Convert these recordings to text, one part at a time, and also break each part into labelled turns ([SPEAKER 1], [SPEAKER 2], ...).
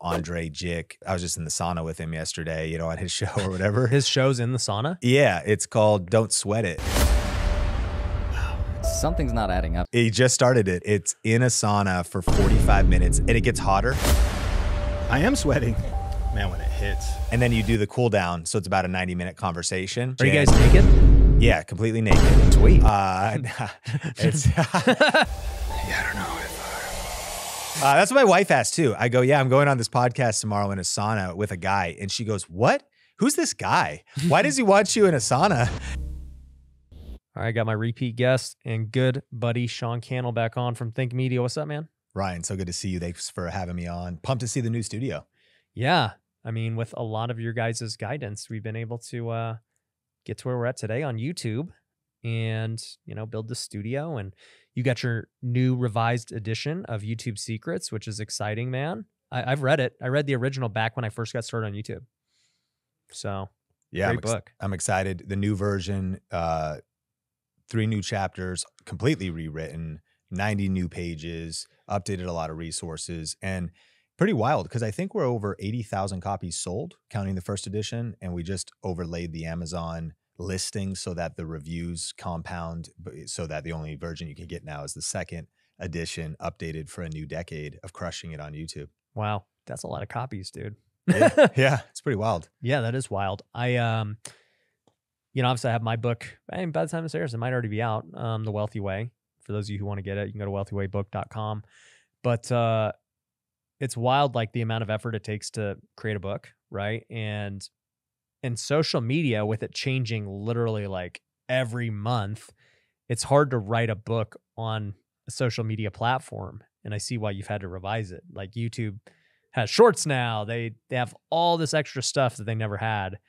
[SPEAKER 1] Andre Jick. I was just in the sauna with him yesterday, on his show or whatever.
[SPEAKER 2] His show's in the sauna?
[SPEAKER 1] Yeah, it's called Don't Sweat It.
[SPEAKER 3] Something's not adding up.
[SPEAKER 1] He just started it. It's in a sauna for 45 minutes, and it gets hotter.
[SPEAKER 4] I am sweating. Man, when it hits.
[SPEAKER 1] And then you do the cool down, so it's about a 90-minute conversation.
[SPEAKER 2] Are you guys naked?
[SPEAKER 1] Yeah, completely naked.
[SPEAKER 2] Sweet.
[SPEAKER 1] It's
[SPEAKER 4] Yeah, I don't know.
[SPEAKER 1] that's what my wife asked too. I go, yeah, I'm going on this podcast tomorrow in a sauna with a guy. And she goes, what? Who's this guy? Why does he want you in a sauna?
[SPEAKER 2] All right, I got my repeat guest and good buddy Sean Cannell back on from Think Media. What's up, man?
[SPEAKER 1] Ryan, so good to see you. Thanks for having me on. Pumped to see the new studio.
[SPEAKER 2] Yeah. I mean, with a lot of your guys' guidance, we've been able to get to where we're at today on YouTube and, build the studio. And you got your new revised edition of YouTube Secrets, which is exciting, man. I've read it. I read the original back when I first got started on YouTube. So,
[SPEAKER 1] yeah,
[SPEAKER 2] great book.
[SPEAKER 1] I'm excited. The new version, 3 new chapters, completely rewritten, 90 new pages, updated a lot of resources, and pretty wild because I think we're over 80,000 copies sold, counting the first edition, and we just overlaid the Amazon listing so that the reviews compound, so that the only version you can get now is the second edition, updated for a new decade of crushing it on YouTube.
[SPEAKER 2] Wow, that's a lot of copies, dude.
[SPEAKER 1] Yeah, it's pretty wild.
[SPEAKER 2] Yeah, that is wild. I obviously I have my book, and by the time this airs, it might already be out, The Wealthy Way. For those of you who want to get it, you can go to wealthywaybook.com. But it's wild, like the amount of effort it takes to create a book, right? And social media, with it changing literally like every month, it's hard to write a book on a social media platform. And I see why you've had to revise it. Like YouTube has shorts now. They have all this extra stuff that they never had.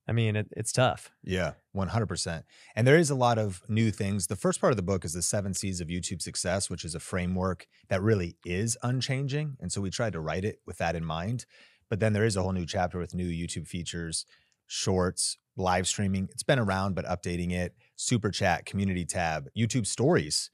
[SPEAKER 2] I mean, it's tough.
[SPEAKER 1] Yeah, 100%. And there is a lot of new things. The first part of the book is the 7 C's of YouTube Success, which is a framework that really is unchanging. And so we tried to write it with that in mind. But then there is a whole new chapter with new YouTube features, shorts, live streaming. It's been around, but updating it, super chat, community tab, YouTube stories,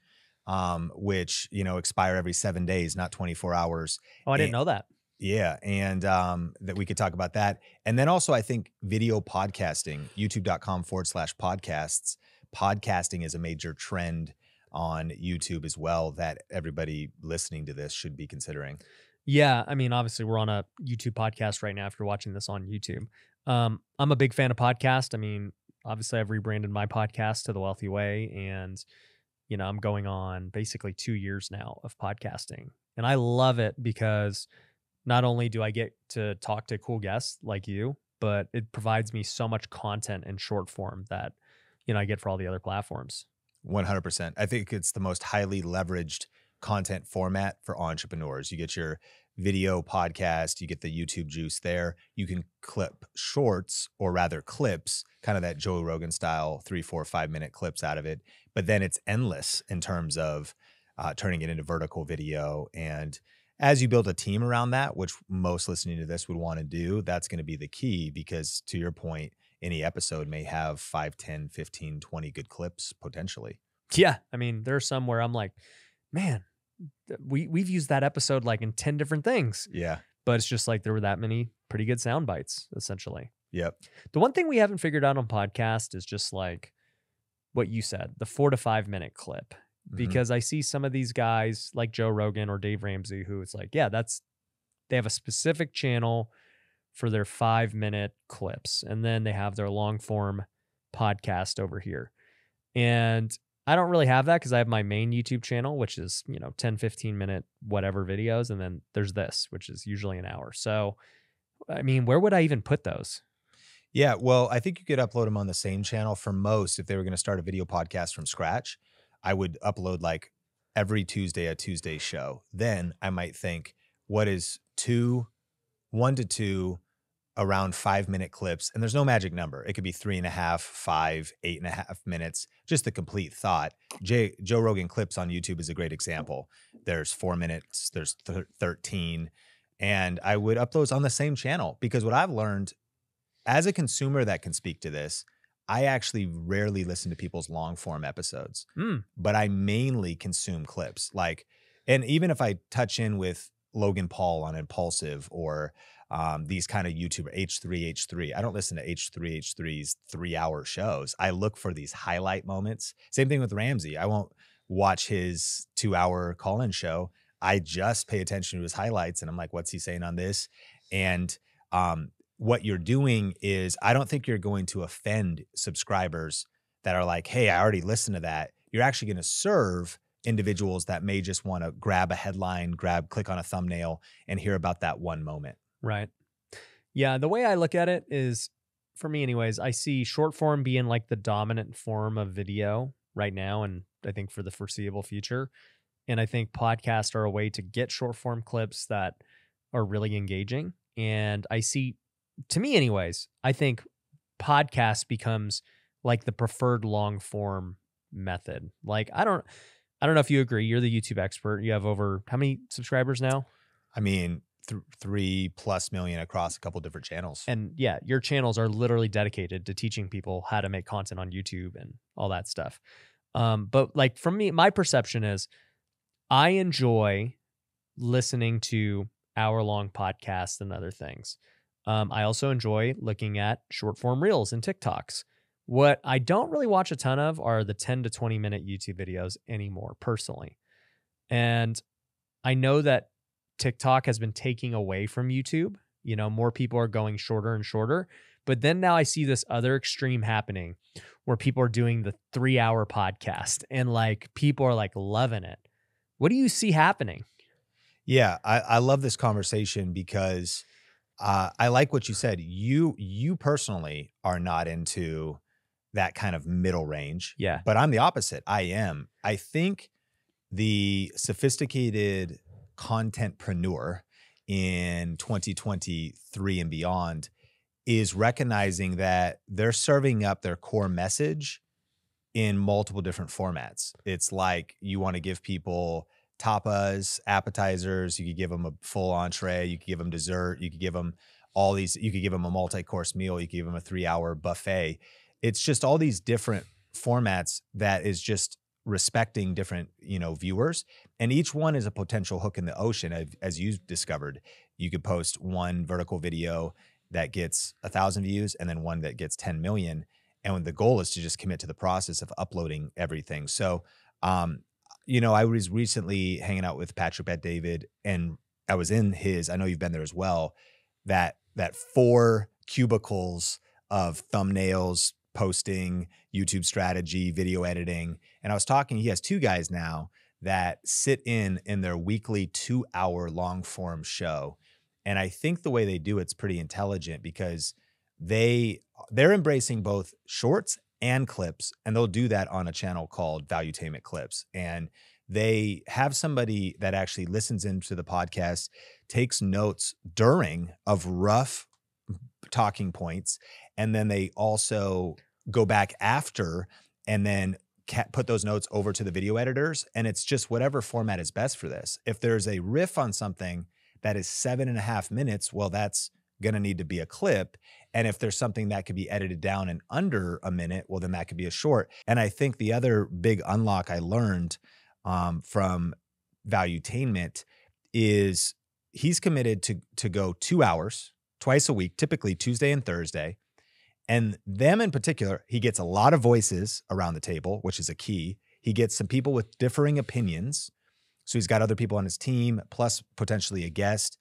[SPEAKER 1] which, expire every 7 days, not 24 hours.
[SPEAKER 2] Oh, I didn't know that.
[SPEAKER 1] Yeah. And that we could talk about that. And then also, I think video podcasting, youtube.com/podcasts. Podcasting is a major trend on YouTube as well that everybody listening to this should be considering.
[SPEAKER 2] Yeah. I mean, obviously we're on a YouTube podcast right now if you're watching this on YouTube. I'm a big fan of podcast. I mean, obviously I've rebranded my podcast to The Wealthy Way, and, I'm going on basically 2 years now of podcasting, and I love it because not only do I get to talk to cool guests like you, but it provides me so much content in short form that, I get for all the other platforms.
[SPEAKER 1] 100%. I think it's the most highly leveraged content format for entrepreneurs. You get your video podcast, you get the YouTube juice there. You can clip shorts, or rather clips, kind of that Joe Rogan style, 3, 4, 5-minute clips out of it. But then it's endless in terms of turning it into vertical video. And as you build a team around that, which most listening to this would want to do, that's going to be the key, because to your point, any episode may have 5, 10, 15, 20 good clips potentially.
[SPEAKER 2] Yeah. I mean, there are some where I'm like, man, we've used that episode like in 10 different things.
[SPEAKER 1] Yeah.
[SPEAKER 2] But it's just like there were that many pretty good sound bites, essentially.
[SPEAKER 1] Yep.
[SPEAKER 2] The one thing we haven't figured out on podcast is just like what you said, the 4 to 5 minute clip. Because I see some of these guys like Joe Rogan or Dave Ramsey who it's like, yeah, they have a specific channel for their 5-minute clips. And then they have their long form podcast over here. And I don't really have that because I have my main YouTube channel, which is, 10, 15 minute, whatever videos. And then there's this, which is usually an hour. So, I mean, where would I even put those?
[SPEAKER 1] Yeah. Well, I think you could upload them on the same channel. For most, if they were going to start a video podcast from scratch, I would upload like every Tuesday, a Tuesday show. Then I might think, what is 1 to 2 around 5-minute clips? And there's no magic number. It could be 3.5, 5, 8.5 minutes, just the complete thought. Joe Rogan clips on YouTube is a great example. There's 4 minutes, there's 13. And I would upload those on the same channel, because what I've learned as a consumer that can speak to this, I actually rarely listen to people's long form episodes, but I mainly consume clips. And even if I touch in with Logan Paul on Impulsive or these kind of YouTuber H3H3. I don't listen to H3H3's 3-hour shows. I look for these highlight moments. Same thing with Ramsey. I won't watch his 2-hour call-in show. I just pay attention to his highlights and I'm like, what's he saying on this? And what you're doing is, I don't think you're going to offend subscribers that are like, hey, I already listened to that. You're actually going to serve individuals that may just want to grab a headline, click on a thumbnail and hear about that one moment.
[SPEAKER 2] Right. Yeah. The way I look at it is, for me anyways, I see short form being like the dominant form of video right now. And I think for the foreseeable future. And I think podcasts are a way to get short form clips that are really engaging. And I see, to me anyways, I think podcast becomes like the preferred long form method. Like, I don't know if you agree. You're the YouTube expert. You have over how many subscribers now?
[SPEAKER 1] I mean, 3+ million across a couple different channels.
[SPEAKER 2] And yeah, your channels are literally dedicated to teaching people how to make content on YouTube and all that stuff. But like, from me, my perception is I enjoy listening to hour-long podcasts and other things. I also enjoy looking at short form reels and TikToks. What I don't really watch a ton of are the 10 to 20 minute YouTube videos anymore, personally. And I know that TikTok has been taking away from YouTube. You know, more people are going shorter and shorter. But then now I see this other extreme happening where people are doing the 3-hour podcast and like people are like loving it. What do you see happening?
[SPEAKER 1] Yeah, I love this conversation because I like what you said. You personally are not into that kind of middle range.
[SPEAKER 2] Yeah.
[SPEAKER 1] But I'm the opposite. I am. I think the sophisticated contentpreneur in 2023 and beyond is recognizing that they're serving up their core message in multiple different formats. It's like, you want to give people tapas, appetizers, you could give them a full entree, you could give them dessert, you could give them all these, you could give them a multi-course meal, you could give them a 3-hour buffet. It's just all these different formats that is just respecting different, viewers. And each one is a potential hook in the ocean. As you've discovered, you could post one vertical video that gets 1,000 views and then one that gets 10 million. And the goal is to just commit to the process of uploading everything. So, I was recently hanging out with Patrick Bet-David, and I was in his, I know you've been there as well, that 4 cubicles of thumbnails, posting, YouTube strategy, video editing. And I was talking, he has 2 guys now that sit in their weekly 2-hour long form show. And I think the way they do it's pretty intelligent because they're embracing both shorts and clips, and they'll do that on a channel called Valuetainment Clips. And they have somebody that actually listens into the podcast, takes notes during of rough talking points, and then they also go back after and then put those notes over to the video editors. And it's just whatever format is best for this. If there's a riff on something that is 7.5 minutes, well, that's going to need to be a clip. And if there's something that could be edited down in under a minute, well, then that could be a short. And I think the other big unlock I learned from Valuetainment is he's committed to go 2 hours twice a week, typically Tuesday and Thursday. And them in particular, he gets a lot of voices around the table, which is a key. He gets some people with differing opinions. So he's got other people on his team, plus potentially a guest.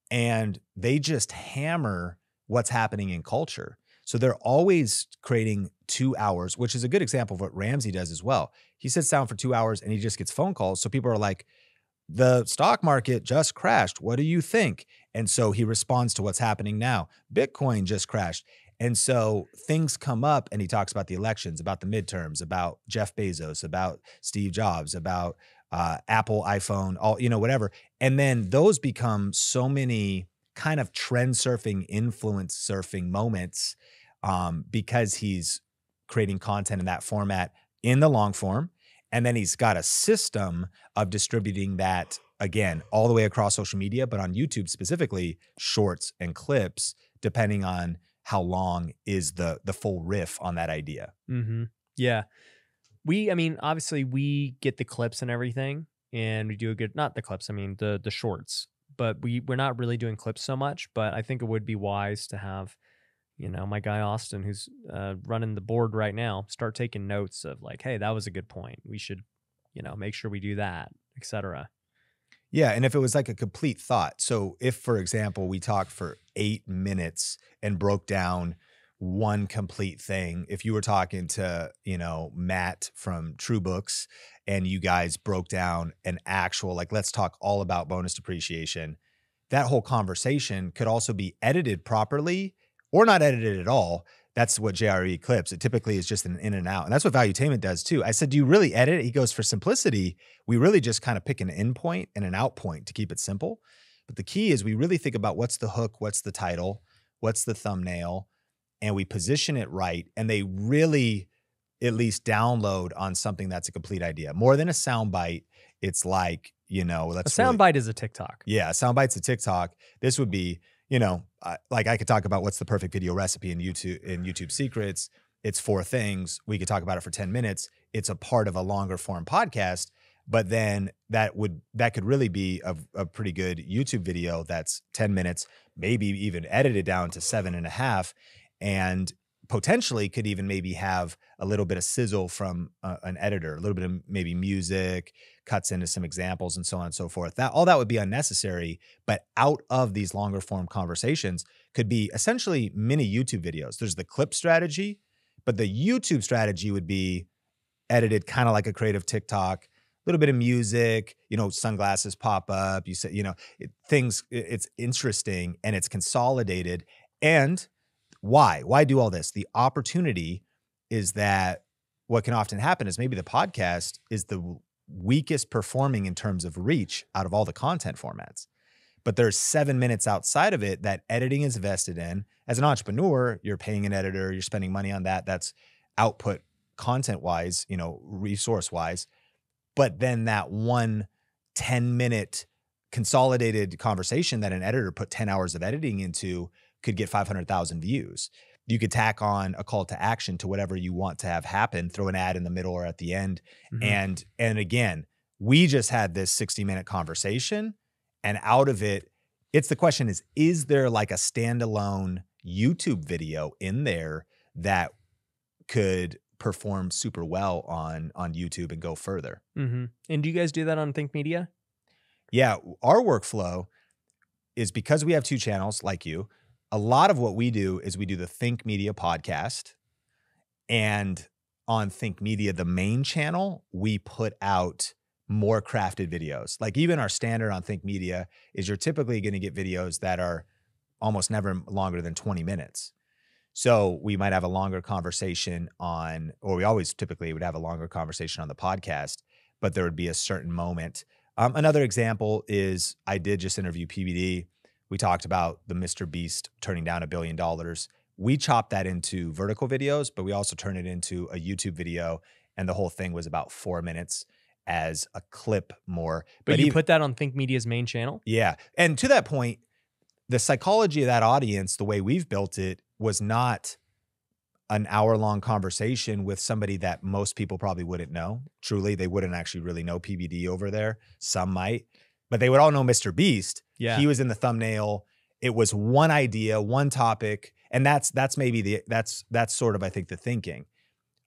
[SPEAKER 1] And they just hammer what's happening in culture. So they're always creating 2 hours, which is a good example of what Ramsey does as well. He sits down for 2 hours and he just gets phone calls. So people are like, the stock market just crashed. What do you think? And so he responds to what's happening now. Bitcoin just crashed. And so things come up and he talks about the elections, about the midterms, about Jeff Bezos, about Steve Jobs, about Apple, iPhone, all, whatever. And then those become so many kind of trend surfing, influence surfing moments because he's creating content in that format in the long form. And then he's got a system of distributing that, again, all the way across social media, but on YouTube specifically, shorts and clips, depending on how long is the full riff on that idea.
[SPEAKER 2] Mm-hmm. Yeah. Obviously we get the clips and everything, and we do a good, not the clips, the shorts. but we're not really doing clips so much. But I think it would be wise to have, my guy Austin, who's running the board right now, start taking notes of like, hey, that was a good point. We should, make sure we do that, etc.
[SPEAKER 1] Yeah, and if it was like a complete thought. So if, for example, we talked for 8 minutes and broke down one complete thing, if you were talking to, Matt from True Books and you guys broke down an actual, like, let's talk all about bonus depreciation, that whole conversation could also be edited properly or not edited at all. That's what JRE clips. It typically is just an in and out. And that's what Valuetainment does too. I said, do you really edit it? He goes, for simplicity, we really just kind of pick an in point and an out point to keep it simple. But the key is we really think about what's the hook, what's the title, what's the thumbnail, and we position it right. And they really at least download on something that's a complete idea. More than a soundbite, it's like,
[SPEAKER 2] a soundbite is a TikTok.
[SPEAKER 1] Yeah, a soundbite's a TikTok. This would be, like I could talk about what's the perfect video recipe in YouTube Secrets. It's 4 things. We could talk about it for 10 minutes. It's a part of a longer form podcast, but then that could really be a pretty good YouTube video that's 10 minutes, maybe even edited down to 7.5, and potentially could even maybe have a little bit of sizzle from an editor, a little bit of maybe music, cuts into some examples and so on and so forth. All that would be unnecessary, but out of these longer form conversations could be essentially mini YouTube videos. There's the clip strategy, but the YouTube strategy would be edited kind of like a creative TikTok, a little bit of music, sunglasses pop up, you say, it's interesting and it's consolidated. And why do all this? The opportunity is that what can often happen is maybe the podcast is the weakest performing in terms of reach out of all the content formats. But there's 7 minutes outside of it that editing is vested in. As an entrepreneur, you're paying an editor, you're spending money on that. That's output content-wise, resource-wise. But then that one 10-minute consolidated conversation that an editor put 10 hours of editing into could get 500,000 views. You could tack on a call to action to whatever you want to have happen, throw an ad in the middle or at the end. Mm-hmm. And again, we just had this 60-minute conversation, and out of it, the question is there like a standalone YouTube video in there that could perform super well on YouTube and go further?
[SPEAKER 2] Mm-hmm. And do you guys do that on Think Media?
[SPEAKER 1] Yeah, our workflow is, because we have 2 channels like you, a lot of what we do is we do the Think Media podcast, and on Think Media, the main channel, we put out more crafted videos. Like even our standard on Think Media is you're typically going to get videos that are almost never longer than 20 minutes. So we might have a longer conversation we always typically would have a longer conversation on the podcast, but there would be a certain moment. Another example is I did just interview PBD. We talked about the Mr. Beast turning down $1 billion. We chopped that into vertical videos, but we also turned it into a YouTube video. And the whole thing was about 4 minutes as a clip more.
[SPEAKER 2] But you put that on Think Media's main channel?
[SPEAKER 1] Yeah. And to that point, the psychology of that audience, the way we've built it, was not an hour-long conversation with somebody that most people probably wouldn't know. Truly, they wouldn't actually really know PBD over there. Some might, but they would all know Mr. Beast.
[SPEAKER 2] Yeah.
[SPEAKER 1] He was in the thumbnail. It was one idea, one topic. And that's maybe that's sort of, I think, the thinking.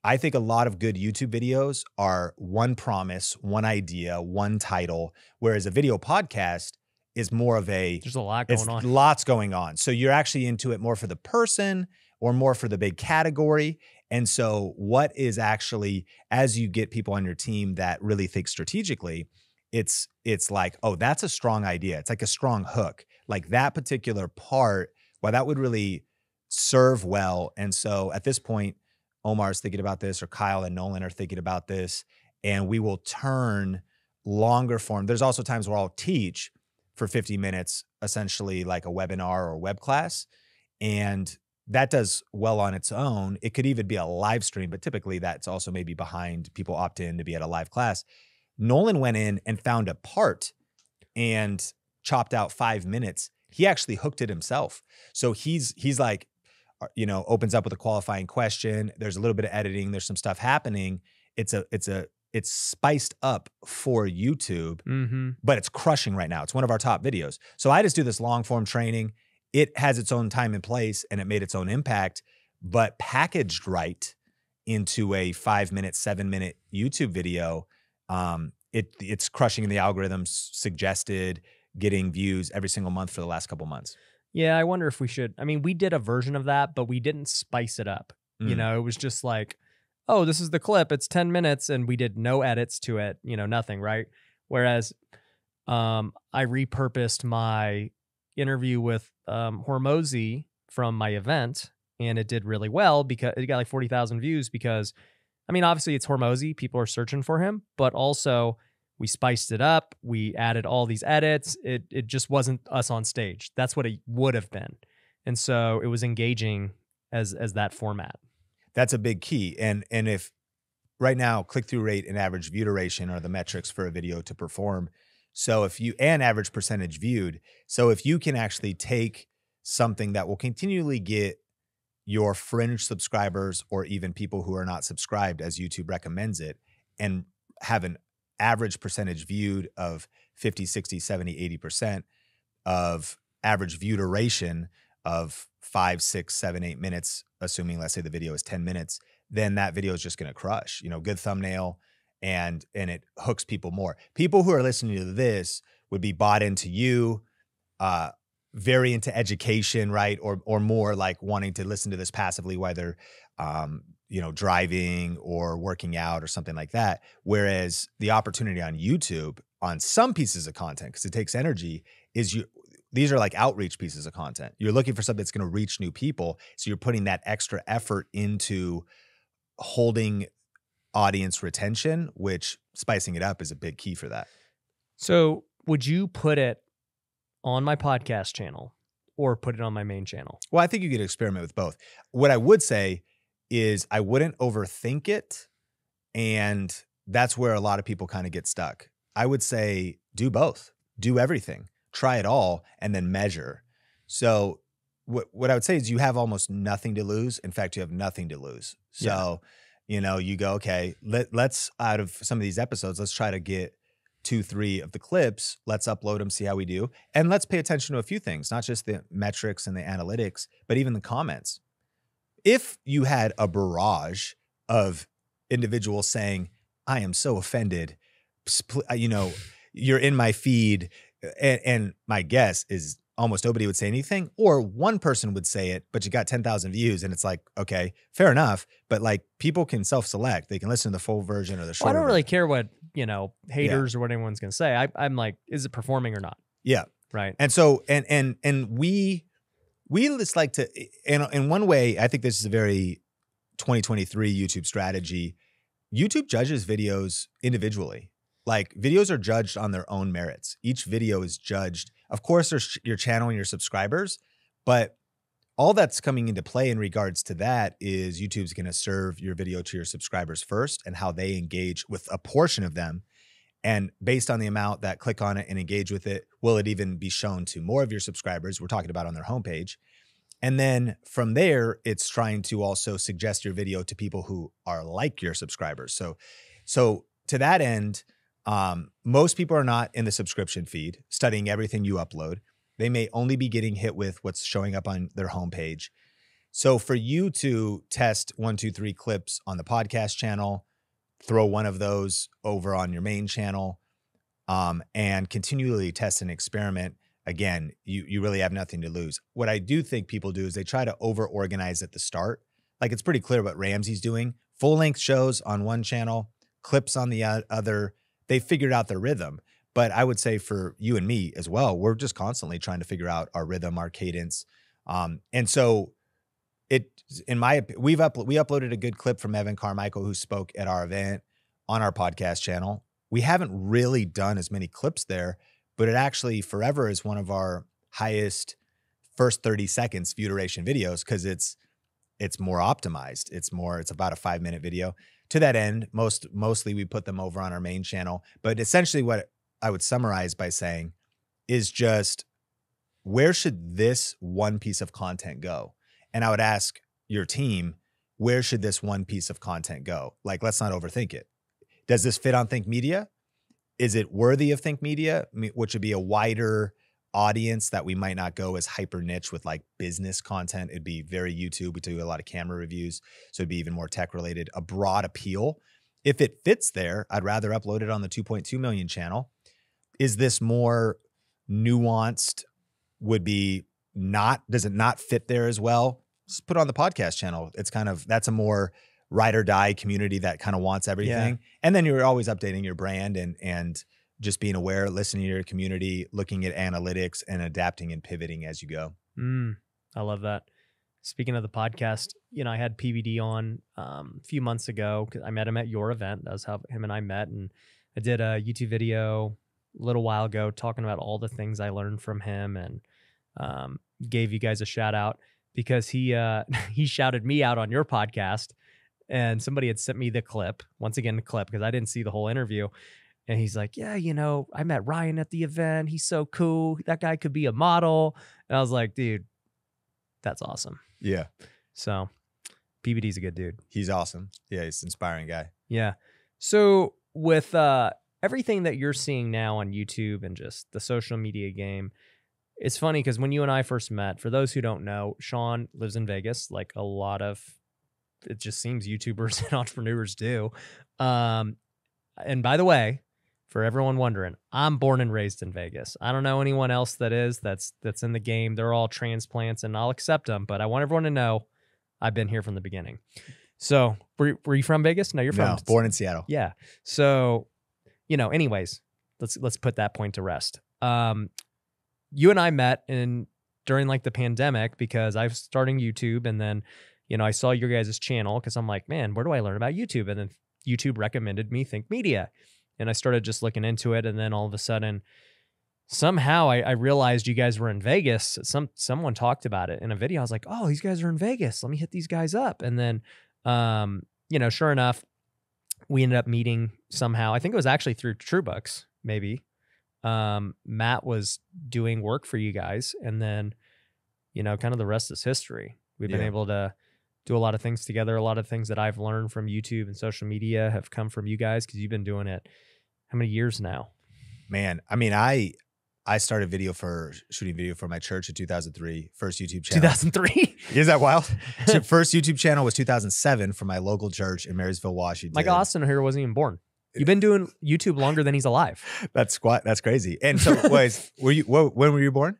[SPEAKER 1] I think a lot of good YouTube videos are one promise, one idea, one title, whereas a video podcast is more of
[SPEAKER 2] there's a lot going on.
[SPEAKER 1] Lots going on. So you're actually into it more for the person or more for the big category. And so what is actually, as you get people on your team that really think strategically, it's like, oh, that's a strong idea. It's like a strong hook. Like that particular part, well, that would really serve well. And so at this point, Omar's thinking about this, or Kyle and Nolan are thinking about this, and we will turn longer form. There's also times where I'll teach for 50 minutes, essentially like a webinar or web class. And that does well on its own. It could even be a live stream, but typically that's also maybe behind people opt in to be at a live class. Nolan went in and found a part and chopped out 5 minutes. He actually hooked it himself. So he's like, opens up with a qualifying question. There's a little bit of editing. There's some stuff happening. It's a it's spiced up for YouTube,
[SPEAKER 2] Mm-hmm.
[SPEAKER 1] but it's crushing right now. It's one of our top videos. So I just do this long form training. It has its own time and place, and it made its own impact, but packaged right into a 5-minute, 7-minute YouTube video, it's crushing the algorithms, suggested, getting views every single month for the last couple months.
[SPEAKER 2] Yeah, I wonder if we should. I mean, we did a version of that, but we didn't spice it up. You know, it was just like, oh, this is the clip. It's 10 minutes, and we did no edits to it. You know, nothing, right? Whereas I repurposed my interview with Hormozy from my event, and it did really well because it got like 40,000 views because, I mean, obviously it's Hormozy. People are searching for him, but also we spiced it up. We added all these edits. It just wasn't us on stage. That's what it would have been. And so it was engaging as that format.
[SPEAKER 1] That's a big key. And if right now click-through rate and average view duration are the metrics for a video to perform. So and average percentage viewed. So if you can actually take something that will continually get your fringe subscribers or even people who are not subscribed as YouTube recommends it and have an average percentage viewed of 50, 60, 70, 80% of average view duration of 5, 6, 7, 8 minutes, assuming let's say the video is 10 minutes, then that video is just going to crush, good thumbnail and it hooks people more. People who are listening to this would be bought into you, very into education, right? Or more like wanting to listen to this passively, whether, driving or working out or something like that. Whereas the opportunity on YouTube on some pieces of content, because it takes energy, these are like outreach pieces of content. You're looking for something that's going to reach new people. So you're putting that extra effort into holding audience retention, which spicing it up is a big key for that.
[SPEAKER 2] So would you put it on my podcast channel or put it on my main channel?
[SPEAKER 1] Well, I think you could experiment with both. What I would say is I wouldn't overthink it. And that's where a lot of people kind of get stuck. I would say do both, do everything. Try it all and then measure. So what I would say is you have almost nothing to lose. In fact, you have nothing to lose. So, you go, okay, let's out of some of these episodes, let's try to get 2, 3 of the clips. Let's upload them, see how we do. And let's pay attention to a few things, not just the metrics and the analytics, but even the comments. If you had a barrage of individuals saying, I am so offended, you're in my feed, and my guess is almost nobody would say anything, or one person would say it, but you got 10,000 views, and it's like, okay, fair enough. But like people can self-select; they can listen to the full version or the short.
[SPEAKER 2] Well, I don't really care what haters or what anyone's gonna say. I'm like, is it performing or not?
[SPEAKER 1] Yeah,
[SPEAKER 2] right.
[SPEAKER 1] And so, and we just like to, in one way, I think this is a very 2023 YouTube strategy. YouTube judges videos individually. Like videos are judged on their own merits. Each video is judged. Of course, there's your channel and your subscribers, but all that's coming into play in regards to that is YouTube's going to serve your video to your subscribers first and how they engage with a portion of them. And based on the amount that click on it and engage with it, will it even be shown to more of your subscribers? We're talking about on their homepage. And then from there, it's trying to also suggest your video to people who are like your subscribers. So to that end, most people are not in the subscription feed studying everything you upload. They may only be getting hit with what's showing up on their homepage. So for you to test 1, 2, 3 clips on the podcast channel, throw one of those over on your main channel, and continually test and experiment, again, you really have nothing to lose. What I do think people do is they try to over-organize at the start. Like it's pretty clear what Ramsey's doing. Full-length shows on one channel, clips on the other. They figured out their rhythm. But I would say for you and me as well, we're just constantly trying to figure out our rhythm, our cadence. And so we uploaded a good clip from Evan Carmichael, who spoke at our event on our podcast channel. We haven't really done as many clips there, but it actually forever is one of our highest first 30 seconds view duration videos because it's more optimized. It's about a 5-minute video. To that end, mostly we put them over on our main channel. But essentially what I would summarize by saying is just, where should this one piece of content go? And I would ask your team, where should this one piece of content go? Like, let's not overthink it. Does this fit on Think Media? Is it worthy of Think Media, which would be a wider audience that we might not go as hyper niche with like business content? It'd be very YouTube. We do a lot of camera reviews, so it'd be even more tech related, a broad appeal. If it fits there, I'd rather upload it on the 2.2 million channel. Is this more nuanced? Would be not, does it not fit there as well? Just put it on the podcast channel. It's kind of, that's a more ride or die community that kind of wants everything. Yeah. And then you're always updating your brand and just being aware, listening to your community, looking at analytics and adapting and pivoting as you go.
[SPEAKER 2] I love that. Speaking of the podcast, you know, I had PVD on a few months ago. I met him at your event. That was how him and I met. And I did a YouTube video a little while ago talking about all the things I learned from him, and gave you guys a shout out because he shouted me out on your podcast, and somebody had sent me the clip, once again, the clip, because I didn't see the whole interview. And he's like, yeah, you know, I met Ryan at the event. He's so cool. That guy could be a model. And I was like, dude, that's awesome.
[SPEAKER 1] Yeah.
[SPEAKER 2] So PBD's a good dude.
[SPEAKER 1] He's awesome. Yeah. He's an inspiring guy.
[SPEAKER 2] Yeah. So with everything that you're seeing now on YouTube and just the social media game, it's funny because when you and I first met, for those who don't know, Sean lives in Vegas, like a lot of, it just seems YouTubers and entrepreneurs do. And by the way, for everyone wondering, I'm born and raised in Vegas. I don't know anyone else that's in the game. They're all transplants, and I'll accept them. But I want everyone to know I've been here from the beginning. So were you from Vegas? No, you're from.
[SPEAKER 1] No, born in Seattle.
[SPEAKER 2] Yeah. So, you know, anyways, let's put that point to rest. You and I met during like the pandemic because I was starting YouTube, and then, you know, I saw your guys' channel because I'm like, man, where do I learn about YouTube? And then YouTube recommended me Think Media. And I started just looking into it. And then all of a sudden, somehow I realized you guys were in Vegas. Someone talked about it in a video. I was like, oh, these guys are in Vegas. Let me hit these guys up. And then, you know, sure enough, we ended up meeting somehow. I think it was actually through TrueBooks, maybe. Matt was doing work for you guys. And then, you know, kind of the rest is history. We've been able to do a lot of things together. A lot of things that I've learned from YouTube and social media have come from you guys because you've been doing it how many years now?
[SPEAKER 1] Man, I mean, I started shooting video for my church in 2003. First YouTube channel.
[SPEAKER 2] 2003?
[SPEAKER 1] Is that wild? First YouTube channel was 2007 for my local church in Marysville, Washington.
[SPEAKER 2] Mike Austin here wasn't even born. You've been doing YouTube longer than he's alive.
[SPEAKER 1] That's crazy. And so, when were you born?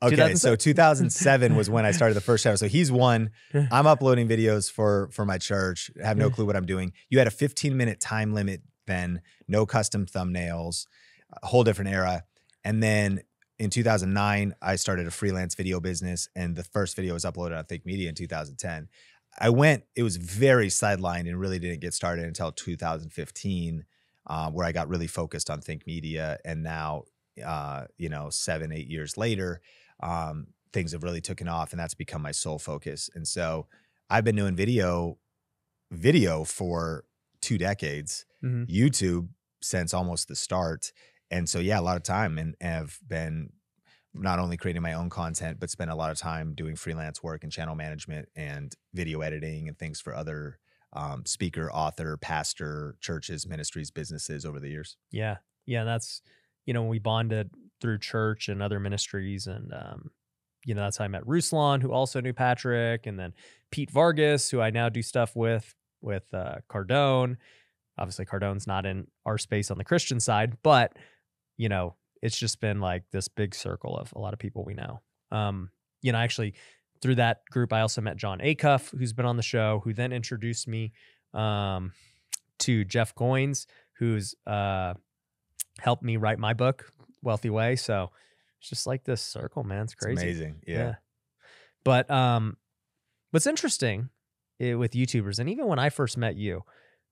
[SPEAKER 1] Okay, so 2007 was when I started the first channel. So he's one. I'm uploading videos for my church. I have no clue what I'm doing. You had a 15-minute time limit then, no custom thumbnails, a whole different era. And then in 2009, I started a freelance video business, and the first video was uploaded on Think Media in 2010. It was very sidelined and really didn't get started until 2015, where I got really focused on Think Media. And now, 7-8 years later, things have really taken off, and that's become my sole focus. And so I've been doing video for 2 decades, YouTube since almost the start. And so, yeah, a lot of time, and have been not only creating my own content, but spent a lot of time doing freelance work and channel management and video editing and things for other speaker, author, pastor, churches, ministries, businesses over the years.
[SPEAKER 2] Yeah. Yeah. That's, when we bonded through church and other ministries, and, that's how I met Ruslan, who also knew Patrick, and then Pete Vargas, who I now do stuff with Cardone. Obviously Cardone's not in our space on the Christian side, but it's just been like this big circle of a lot of people we know. Actually through that group, I also met John Acuff, who's been on the show, who then introduced me to Jeff Goins, who's helped me write my book, Wealthy Way. So it's just like this circle, man. It's crazy.
[SPEAKER 1] It's amazing. Yeah.
[SPEAKER 2] But what's interesting with YouTubers, and even when I first met you,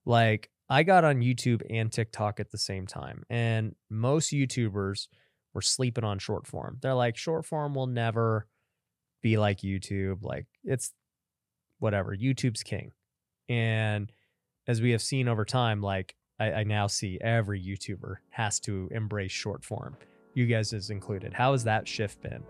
[SPEAKER 2] like I got on YouTube and TikTok at the same time, and most YouTubers were sleeping on short form. They're like, short form will never be like YouTube. Like, it's whatever. YouTube's king. And as we have seen over time, like I now see every YouTuber has to embrace short form. You guys is included. How has that shift been?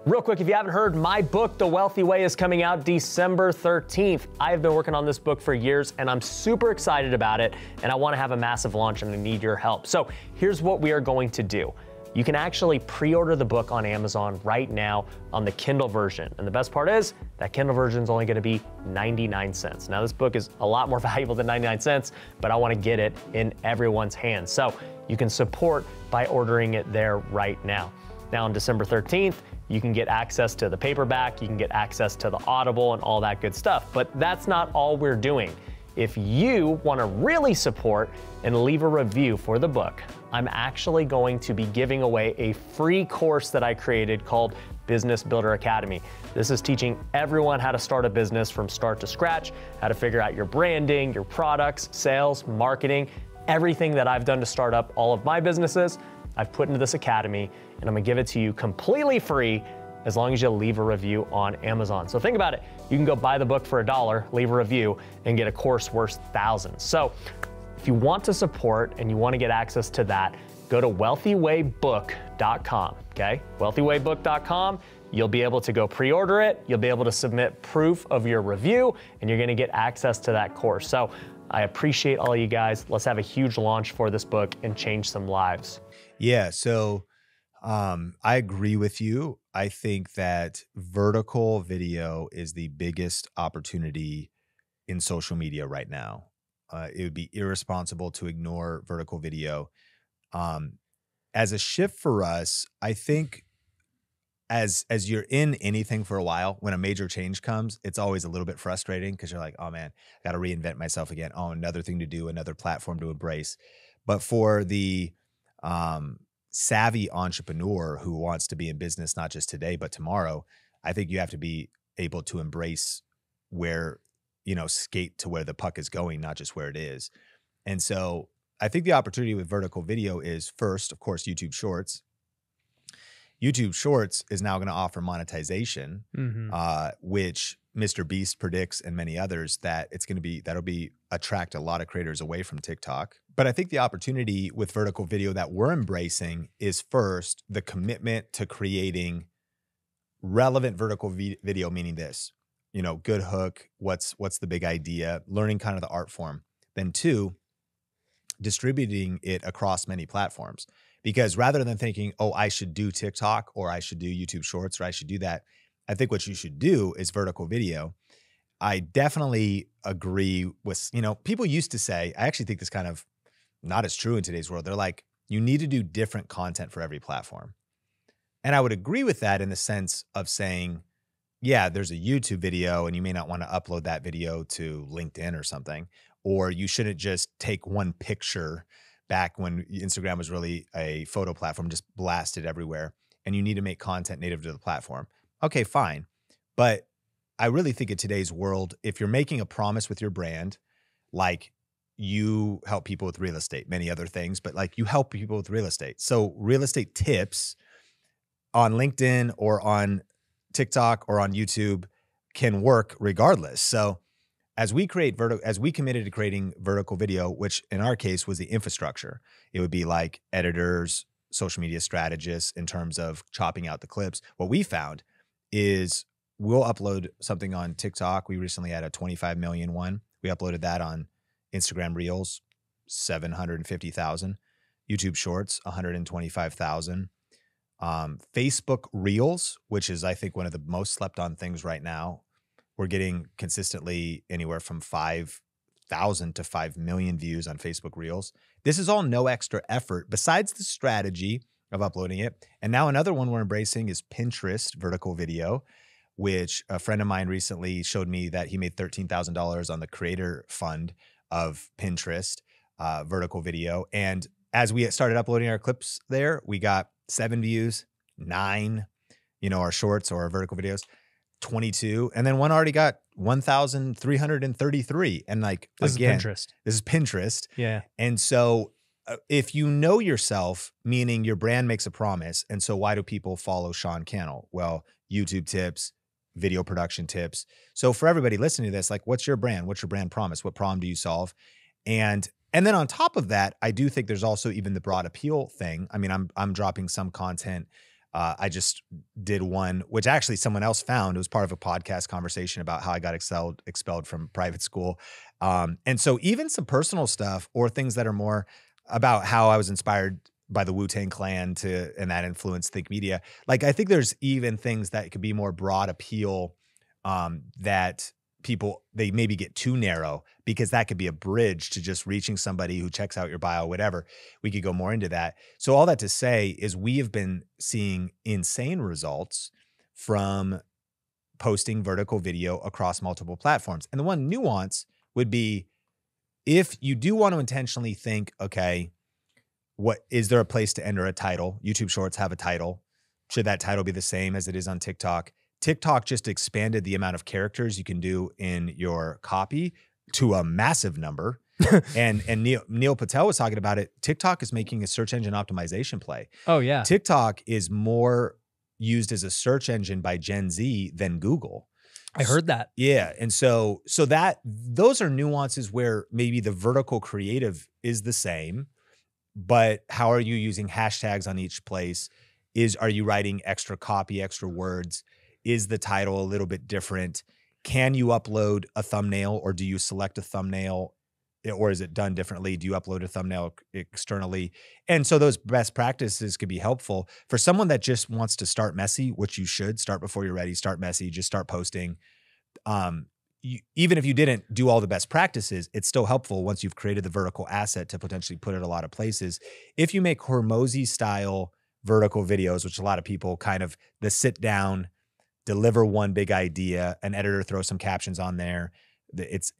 [SPEAKER 3] Real quick, if you haven't heard, my book, The Wealthy Way, is coming out December 13th. I've been working on this book for years and I'm super excited about it, and I wanna have a massive launch and I need your help. So here's what we are going to do. You can actually pre-order the book on Amazon right now on the Kindle version. And the best part is that Kindle version is only gonna be 99 cents. Now this book is a lot more valuable than 99 cents, but I wanna get it in everyone's hands. So you can support by ordering it there right now. Now on December 13th, you can get access to the paperback, you can get access to the Audible and all that good stuff. But that's not all we're doing. If you want to really support and leave a review for the book, I'm actually going to be giving away a free course that I created called Business Builder Academy. This is teaching everyone how to start a business from start to scratch, how to figure out your branding, your products, sales, marketing, everything that I've done to start up all of my businesses. I've put into this academy, and I'm gonna give it to you completely free as long as you leave a review on Amazon. So think about it. You can go buy the book for $1, leave a review, and get a course worth thousands. So if you want to support and you wanna get access to that, go to wealthywaybook.com, okay? wealthywaybook.com. You'll be able to go pre-order it. You'll be able to submit proof of your review, and you're gonna get access to that course. So I appreciate all you guys. Let's have a huge launch for this book and change some lives.
[SPEAKER 1] Yeah, so I agree with you. I think that vertical video is the biggest opportunity in social media right now. It would be irresponsible to ignore vertical video. As a shift for us, I think as you're in anything for a while, when a major change comes, it's always a little bit frustrating because you're like, oh man, I got to reinvent myself again. Oh, another thing to do, another platform to embrace. But for the savvy entrepreneur who wants to be in business, not just today, but tomorrow, I think you have to be able to embrace where, skate to where the puck is going, not just where it is. And so I think the opportunity with vertical video is first, of course, YouTube Shorts. YouTube Shorts is now going to offer monetization, which Mr. Beast predicts and many others that that'll attract a lot of creators away from TikTok. But I think the opportunity with vertical video that we're embracing is first the commitment to creating relevant vertical video, meaning this, good hook, what's the big idea, learning kind of the art form. Then two, distributing it across many platforms. Because rather than thinking, oh, I should do TikTok or I should do YouTube Shorts or I should do that, I think what you should do is vertical video. I definitely agree with, people used to say, I actually think this kind of not as true in today's world. They're like, you need to do different content for every platform. And I would agree with that in the sense of saying, yeah, there's a YouTube video and you may not want to upload that video to LinkedIn or something, or you shouldn't just take one picture back when Instagram was really a photo platform, just blast it everywhere, and you need to make content native to the platform. Okay, fine. But I really think in today's world, if you're making a promise with your brand, like you help people with real estate, many other things, but like you help people with real estate. So real estate tips on LinkedIn or on TikTok or on YouTube can work regardless. So as we committed to creating vertical video, which in our case was the infrastructure, it would be like editors, social media strategists in terms of chopping out the clips. What we found is we'll upload something on TikTok. We recently had a 25 million one. We uploaded that on Instagram Reels, 750,000. YouTube Shorts, 125,000. Facebook Reels, which is I think one of the most slept on things right now. We're getting consistently anywhere from 5,000 to 5 million views on Facebook Reels. This is all no extra effort besides the strategy of uploading it. And now another one we're embracing is Pinterest vertical video, which a friend of mine recently showed me that he made $13,000 on the creator fund of Pinterest vertical video. And as we started uploading our clips there, we got 7 views, 9, our shorts or our vertical videos. 22, and then one already got 1,333. And like,
[SPEAKER 2] this is
[SPEAKER 1] Pinterest.
[SPEAKER 2] Yeah.
[SPEAKER 1] And so if you know yourself, meaning your brand makes a promise. And so why do people follow Sean Cannell? Well, YouTube tips, video production tips. So for everybody listening to this, like, what's your brand? What's your brand promise? What problem do you solve? And then on top of that, I do think there's also even the broad appeal thing. I mean, I'm dropping some content I just did one, which actually someone else found. It was part of a podcast conversation about how I got expelled from private school. And so even some personal stuff or things that are more about how I was inspired by the Wu-Tang Clan and that influenced Think Media. Like, I think there's even things that could be more broad appeal that people, they maybe get too narrow, because that could be a bridge to just reaching somebody who checks out your bio, whatever. We could go more into that. So all that to say is we have been seeing insane results from posting vertical video across multiple platforms. And the one nuance would be, if you do want to intentionally think, okay, what is there a place to enter a title? YouTube Shorts have a title. Should that title be the same as it is on TikTok? TikTok just expanded the amount of characters you can do in your copy to a massive number. and Neil Patel was talking about it. TikTok is making a search engine optimization play.
[SPEAKER 2] Oh yeah.
[SPEAKER 1] TikTok is more used as a search engine by Gen Z than Google.
[SPEAKER 2] I heard that.
[SPEAKER 1] Yeah. And so those are nuances where maybe the vertical creative is the same, but how are you using hashtags on each place? Are you writing extra copy, extra words? Is the title a little bit different? Can you upload a thumbnail, or do you select a thumbnail, or is it done differently? Do you upload a thumbnail externally? And so those best practices could be helpful for someone that just wants to start messy, which you should start before you're ready. Start messy, just start posting. Even if you didn't do all the best practices, it's still helpful once you've created the vertical asset to potentially put it a lot of places. If you make Hormozy style vertical videos, which a lot of people kind of the sit down, deliver one big idea, an editor throws some captions on there. It's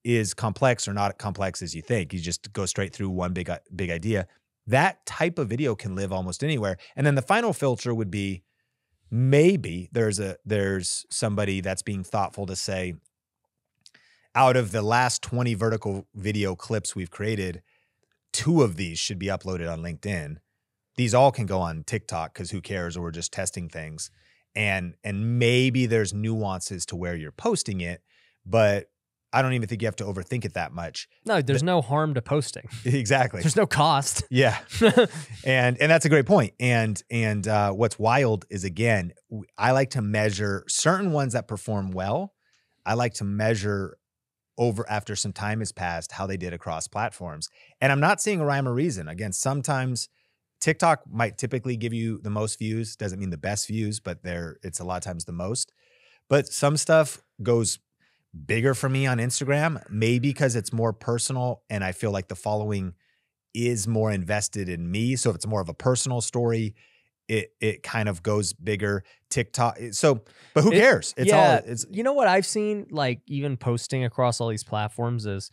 [SPEAKER 1] is complex or not complex as you think. You just go straight through one big idea. That type of video can live almost anywhere. And then the final filter would be, maybe there's somebody that's being thoughtful to say, out of the last 20 vertical video clips we've created, 2 of these should be uploaded on LinkedIn. These all can go on TikTok, because who cares, or we're just testing things. And maybe there's nuances to where you're posting it, but I don't even think you have to overthink it that much.
[SPEAKER 2] No, there's no harm to posting.
[SPEAKER 1] Exactly.
[SPEAKER 2] There's no cost.
[SPEAKER 1] Yeah. and that's a great point. And what's wild is, again, I like to measure certain ones that perform well. I like to measure over after some time has passed how they did across platforms. And I'm not seeing a rhyme or reason. Again, sometimes TikTok might typically give you the most views. Doesn't mean the best views, but it's a lot of times the most. But some stuff goes bigger for me on Instagram, maybe because it's more personal and I feel like the following is more invested in me. So if it's more of a personal story, it kind of goes bigger. TikTok. So, but who cares? It's
[SPEAKER 2] you know what I've seen, like even posting across all these platforms, is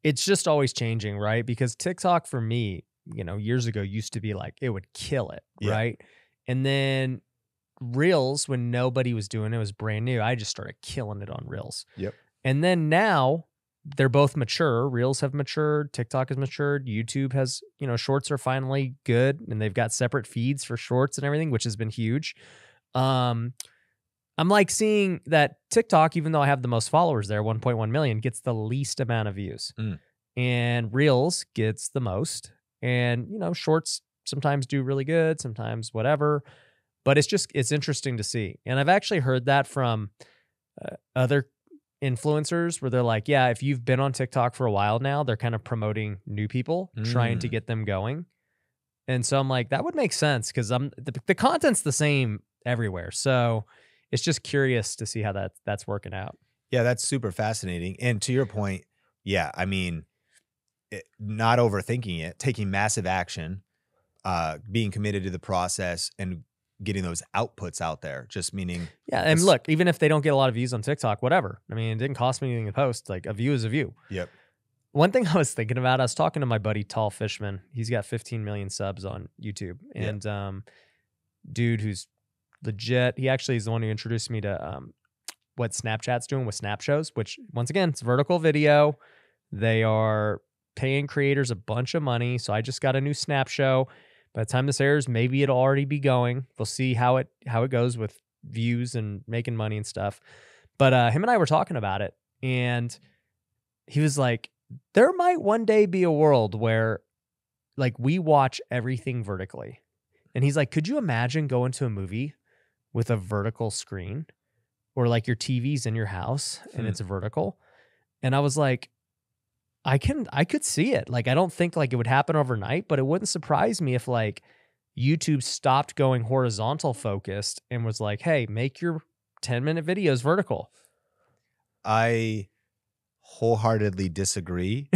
[SPEAKER 2] it's just always changing, right? Because TikTok for me, years ago used to be like, it would kill it.
[SPEAKER 1] Yeah.
[SPEAKER 2] Right. And then Reels, when nobody was doing it, was brand new. I just started killing it on Reels.
[SPEAKER 1] Yep.
[SPEAKER 2] And then now they're both mature. Reels have matured. TikTok has matured. YouTube has, Shorts are finally good, and they've got separate feeds for Shorts and everything, which has been huge. I'm like seeing that TikTok, even though I have the most followers there, 1.1 million, gets the least amount of views. And Reels gets the most. And, Shorts sometimes do really good, sometimes whatever. But it's interesting to see. And I've actually heard that from other influencers where they're like, yeah, if you've been on TikTok for a while now, they're kind of promoting new people, trying to get them going. And so I'm like, that would make sense, because the content's the same everywhere. So it's just curious to see how that's working out.
[SPEAKER 1] Yeah, that's super fascinating. And to your point, yeah, I mean, not overthinking it, taking massive action, being committed to the process, and getting those outputs out there, just meaning.
[SPEAKER 2] Yeah. And look, even if they don't get a lot of views on TikTok, whatever. I mean, it didn't cost me anything to post. Like, a view is a view.
[SPEAKER 1] Yep.
[SPEAKER 2] One thing I was thinking about, I was talking to my buddy, Tall Fishman. He's got 15 million subs on YouTube. And dude who's legit, he actually is the one who introduced me to what Snapchat's doing with Snap Shows, which, once again, it's vertical video. They are paying creators a bunch of money. So I just got a new Snap Show. By the time this airs, maybe it'll already be going. We'll see how it goes with views and making money and stuff. But him and I were talking about it, and he was like, there might one day be a world where, like, we watch everything vertically, And he's like, could you imagine going to a movie with a vertical screen, or like your TV's in your house and it's vertical? And I was like, I could see it. Like, I don't think like it would happen overnight, but it wouldn't surprise me if like YouTube stopped going horizontal focused and was like, hey, make your 10-minute videos vertical.
[SPEAKER 1] I wholeheartedly disagree.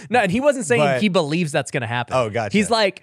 [SPEAKER 2] No, and he wasn't saying
[SPEAKER 1] But-
[SPEAKER 2] he believes that's going to happen.
[SPEAKER 1] Oh, gotcha.
[SPEAKER 2] He's like,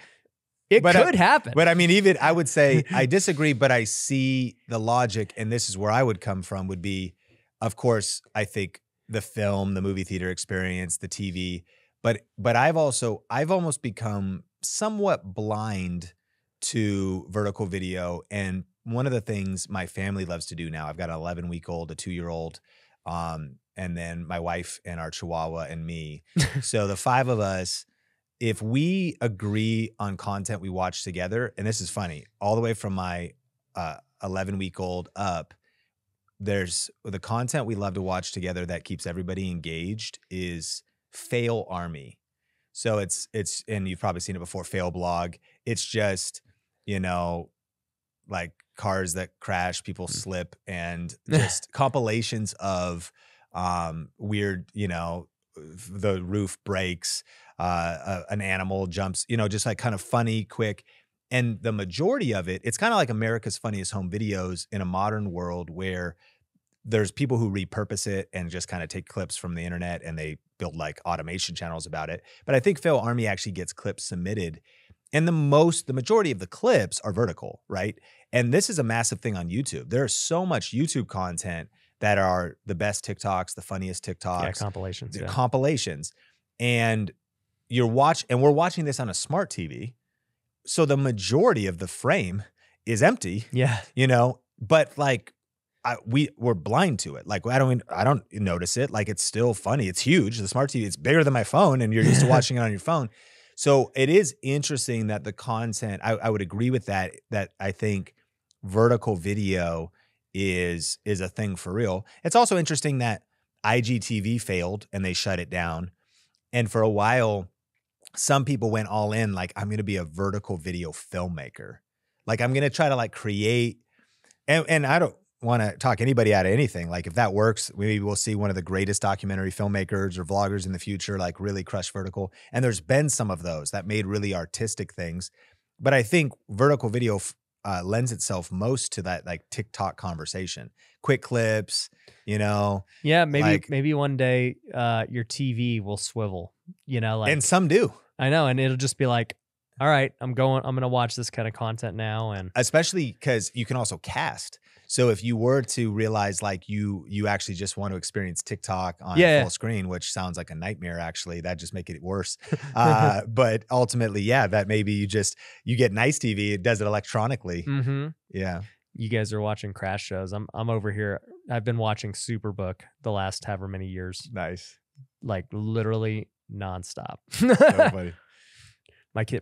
[SPEAKER 2] it could happen.
[SPEAKER 1] But I mean, even I would say I disagree, but I see the logic, and this is where I would come from, would be, of course, I think the film, the movie theater experience, the TV, but I've almost become somewhat blind to vertical video. And one of the things my family loves to do now, I've got an 11-week-old, a 2-year-old, and then my wife and our Chihuahua and me. So the 5 of us, if we agree on content we watch together, and this is funny, all the way from my 11-week-old up, there's the content we love to watch together that keeps everybody engaged is Fail Army. So it's and you've probably seen it before, Fail Blog. It's just, like cars that crash, people slip, and just compilations of weird, the roof breaks, an animal jumps, just like kind of funny, quick. And the majority of it, it's kind of like America's Funniest Home Videos in a modern world where there's people who repurpose it and just kind of take clips from the internet and they build like automation channels about it. But I think Fail Army actually gets clips submitted. And the majority of the clips are vertical, right? And this is a massive thing on YouTube. There's so much YouTube content that are the best TikToks, the funniest TikToks.
[SPEAKER 2] Yeah, compilations. Yeah.
[SPEAKER 1] Compilations. And we're watching this on a smart TV. So the majority of the frame is empty.
[SPEAKER 2] Yeah.
[SPEAKER 1] But like we're blind to it. Like I don't notice it. Like it's still funny. It's huge. The smart TV, it's bigger than my phone, and you're used to watching it on your phone. So it is interesting that the content, I would agree with that I think vertical video is a thing for real. It's also interesting that IGTV failed and they shut it down. And for a while, some people went all in, like, I'm going to be a vertical video filmmaker. Like, I'm going to try to like create, and I don't want to talk anybody out of anything. Like if that works, maybe we'll see one of the greatest documentary filmmakers or vloggers in the future, like really crush vertical. And there's been some of those that made really artistic things. But I think vertical video lends itself most to that like TikTok conversation, quick clips,
[SPEAKER 2] Yeah, maybe one day your TV will swivel,
[SPEAKER 1] and some do.
[SPEAKER 2] I know, and it'll just be like, all right, I'm going to watch this kind of content now. And
[SPEAKER 1] especially because you can also cast. So if you were to realize like you actually just want to experience TikTok on full screen, which sounds like a nightmare, actually, that just make it worse. But ultimately, that maybe you get nice TV, it does it electronically.
[SPEAKER 2] Mm-hmm.
[SPEAKER 1] Yeah.
[SPEAKER 2] You guys are watching crash shows. I'm over here. I've been watching Superbook the last however many years.
[SPEAKER 1] Nice.
[SPEAKER 2] Like literally nonstop.
[SPEAKER 1] So funny.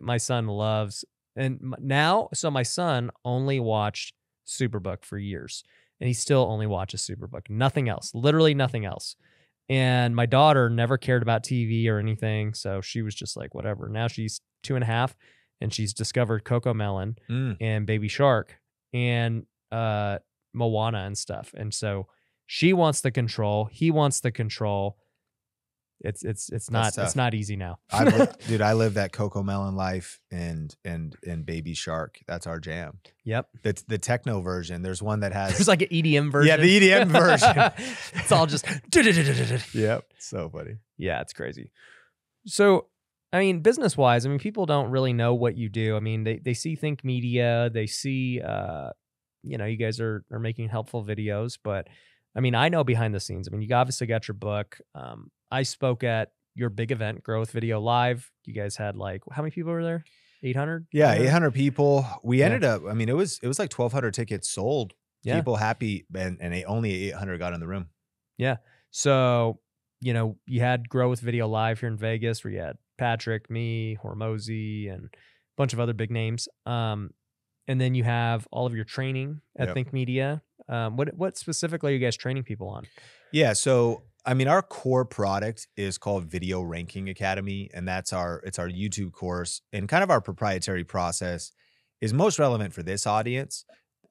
[SPEAKER 2] My son loves, so my son only watched Superbook for years, and he still only watches Superbook. Nothing else, literally nothing else. And my daughter never cared about TV or anything, so she was just like, whatever. Now she's 2.5, and she's discovered Cocomelon and Baby Shark and Moana and stuff. And so she wants the control. He wants the control. It's not easy now.
[SPEAKER 1] I live that Cocomelon life and Baby Shark. That's our jam.
[SPEAKER 2] Yep.
[SPEAKER 1] The techno version. There's one that has
[SPEAKER 2] there's like an EDM version.
[SPEAKER 1] Yeah, the EDM version.
[SPEAKER 2] It's all just
[SPEAKER 1] Yep. So funny.
[SPEAKER 2] Yeah, it's crazy. So I mean, business wise, people don't really know what you do. They see Think Media, they see you guys are making helpful videos, but I know behind the scenes. You obviously got your book. I spoke at your big event, Growth Video Live. You guys had like, how many people were there? 800?
[SPEAKER 1] Yeah, 800 people. We ended up, it was like 1,200 tickets sold.
[SPEAKER 2] Yeah.
[SPEAKER 1] People happy, and only 800 got in the room.
[SPEAKER 2] Yeah. So, you had Growth Video Live here in Vegas where you had Patrick, me, Hormozy, and a bunch of other big names. And then you have all of your training at Think Media. What specifically are you guys training people on?
[SPEAKER 1] Yeah, so our core product is called Video Ranking Academy, and it's our YouTube course and kind of our proprietary process. is most relevant for this audience.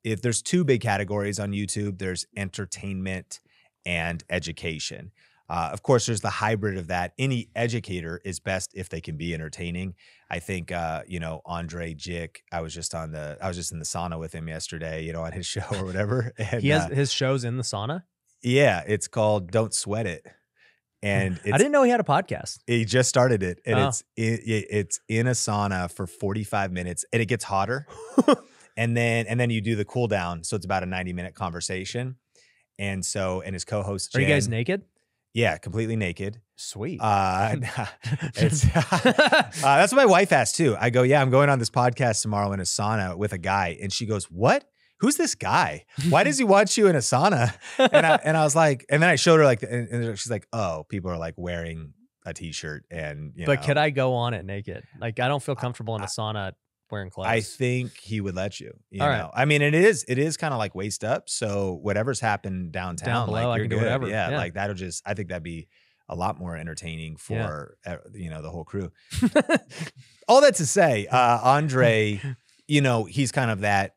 [SPEAKER 1] If there's two big categories on YouTube, there's entertainment and education. Of course, there's the hybrid of that. Any educator is best if they can be entertaining. I think, Andre Jick, I was just in the sauna with him yesterday, on his show or whatever. And,
[SPEAKER 2] He has his shows in the sauna.
[SPEAKER 1] Yeah, it's called Don't Sweat It. And
[SPEAKER 2] I didn't know he had a podcast.
[SPEAKER 1] He just started it, and it's in a sauna for 45 minutes, and it gets hotter. and then you do the cool down. So it's about a 90-minute conversation. And his co-host, Jen,
[SPEAKER 2] Are you guys naked?
[SPEAKER 1] Yeah, completely naked.
[SPEAKER 2] Sweet.
[SPEAKER 1] That's what my wife asked too. I go, yeah, I'm going on this podcast tomorrow in a sauna with a guy. And she goes, what? Who's this guy? Why does he want you in a sauna? And I was like, and then I showed her and she's like, oh, people are like wearing a t-shirt and,
[SPEAKER 2] But could I go on it naked? Like, I don't feel comfortable in a sauna wearing clothes.
[SPEAKER 1] I think he would let you,
[SPEAKER 2] All right.
[SPEAKER 1] know? I mean, it is kind of like waist up. So whatever's happened downtown,
[SPEAKER 2] Down below,
[SPEAKER 1] like,
[SPEAKER 2] I
[SPEAKER 1] you're
[SPEAKER 2] can do
[SPEAKER 1] good.
[SPEAKER 2] whatever.
[SPEAKER 1] Yeah,
[SPEAKER 2] Yeah.
[SPEAKER 1] like I think that'd be a lot more entertaining for, the whole crew. All that to say, Andre, he's kind of that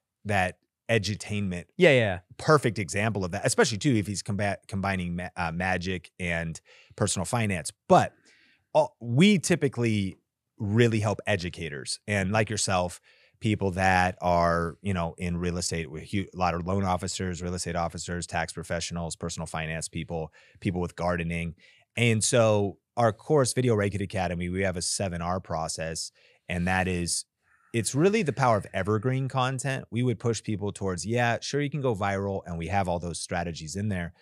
[SPEAKER 1] edutainment.
[SPEAKER 2] Yeah.
[SPEAKER 1] Perfect example of that, especially too, if he's combining magic and personal finance. But we typically really help educators and like yourself, people that are, in real estate with a lot of loan officers, real estate officers, tax professionals, personal finance people with gardening. And so our course, Video Reiki Academy, we have a 7R process, and that is, it's really the power of evergreen content. We would push people towards, sure, you can go viral, and we have all those strategies in there.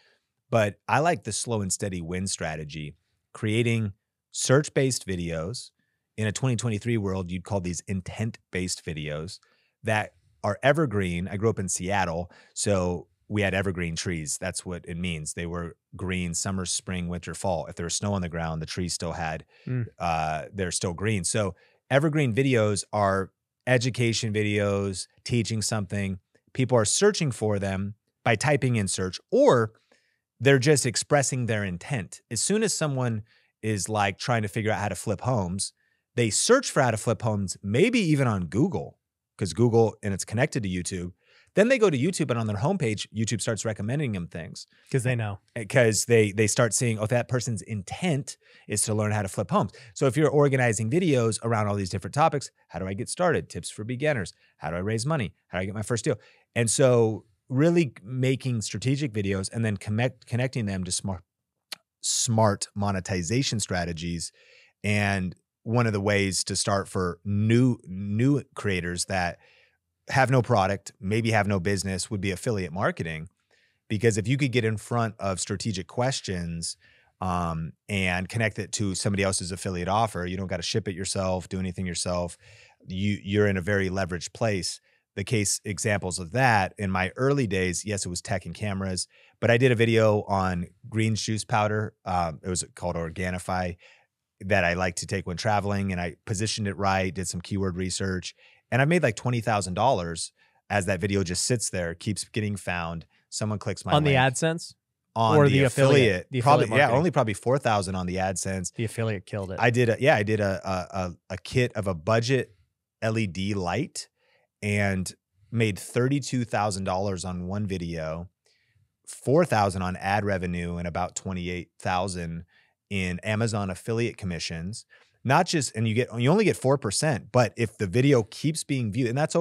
[SPEAKER 1] But I like the slow and steady win strategy, creating search-based videos. In a 2023 world, you'd call these intent-based videos that are evergreen. I grew up in Seattle, so we had evergreen trees. That's what it means. They were green summer, spring, winter, fall. If there was snow on the ground, the trees still had, they're still green. So evergreen videos are education videos, teaching something. People are searching for them by typing in search, or they're just expressing their intent. As soon as someone is like trying to figure out how to flip homes, they search for how to flip homes, maybe even on Google, because Google, and it's connected to YouTube. Then they go to YouTube, and on their homepage, YouTube starts recommending them things.
[SPEAKER 2] Because they know.
[SPEAKER 1] Because they start seeing, that person's intent is to learn how to flip homes. So if you're organizing videos around all these different topics, how do I get started? Tips for beginners. How do I raise money? How do I get my first deal? And so really making strategic videos and then connecting them to smart monetization strategies. And one of the ways to start for new creators that have no product, maybe have no business, would be affiliate marketing. Because if you could get in front of strategic questions and connect it to somebody else's affiliate offer, you don't got to ship it yourself, do anything yourself. You're in a very leveraged place. The case examples of that in my early days, yes, it was tech and cameras, but I did a video on green juice powder. It was called Organifi, that I like to take when traveling, and I positioned it right, did some keyword research, and I made like $20,000 as that video just sits there, keeps getting found. Someone clicks my
[SPEAKER 2] on
[SPEAKER 1] link.
[SPEAKER 2] the AdSense
[SPEAKER 1] On
[SPEAKER 2] or
[SPEAKER 1] the affiliate.
[SPEAKER 2] The
[SPEAKER 1] Probably,
[SPEAKER 2] affiliate marketing.
[SPEAKER 1] only probably 4,000 on the AdSense.
[SPEAKER 2] The affiliate killed it.
[SPEAKER 1] I did a kit of a budget LED light and made $32,000 on one video, $4,000 on ad revenue, and about $28,000 in Amazon affiliate commissions. Not just, and you only get 4%, but if the video keeps being viewed, and that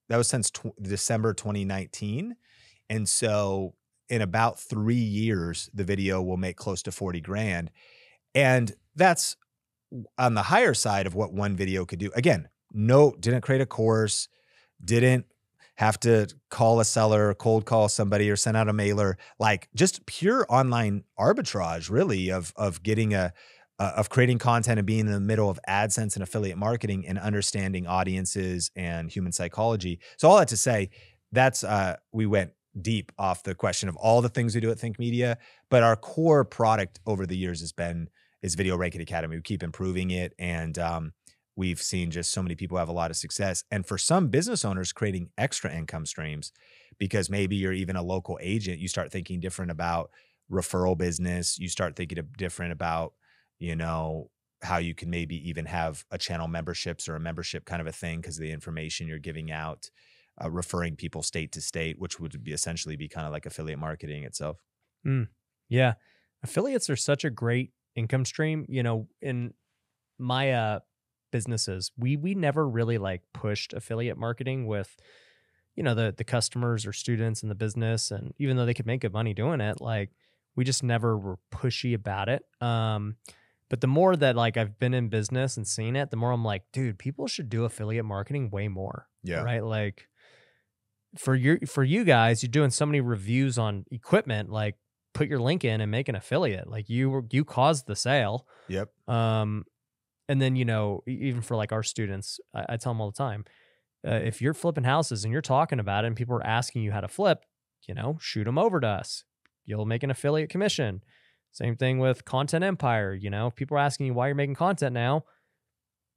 [SPEAKER 1] was since December 2019. And so in about 3 years, the video will make close to 40 grand. And that's on the higher side of what one video could do. Again, didn't create a course, didn't have to call a seller, cold call somebody, or send out a mailer, like just pure online arbitrage, really, of getting of creating content and being in the middle of AdSense and affiliate marketing and understanding audiences and human psychology. So all that to say, that's we went deep off the question of all the things we do at Think Media, but our core product over the years is Video Reiki Academy. We keep improving it, and we've seen just so many people have a lot of success. And for some business owners, creating extra income streams, because maybe you're even a local agent, you start thinking different about referral business. You start thinking different about, how you can maybe even have a channel memberships or a membership kind of a thing because of the information you're giving out, referring people state to state, which would be essentially be kind of like affiliate marketing itself.
[SPEAKER 2] Yeah. Affiliates are such a great income stream. In my businesses, we never really like pushed affiliate marketing with, the customers or students in the business. And even though they could make good money doing it, like we just never were pushy about it. But the more that like I've been in business and seen it, the more I'm like, dude, people should do affiliate marketing way more.
[SPEAKER 1] Yeah.
[SPEAKER 2] Right. Like for you guys, you're doing so many reviews on equipment, like put your link in and make an affiliate. Like you caused the sale.
[SPEAKER 1] Yep.
[SPEAKER 2] And then, even for like our students, I tell them all the time, if you're flipping houses and you're talking about it and people are asking you how to flip, shoot them over to us. You'll make an affiliate commission. Same thing with Content Empire. If people are asking you why you're making content now,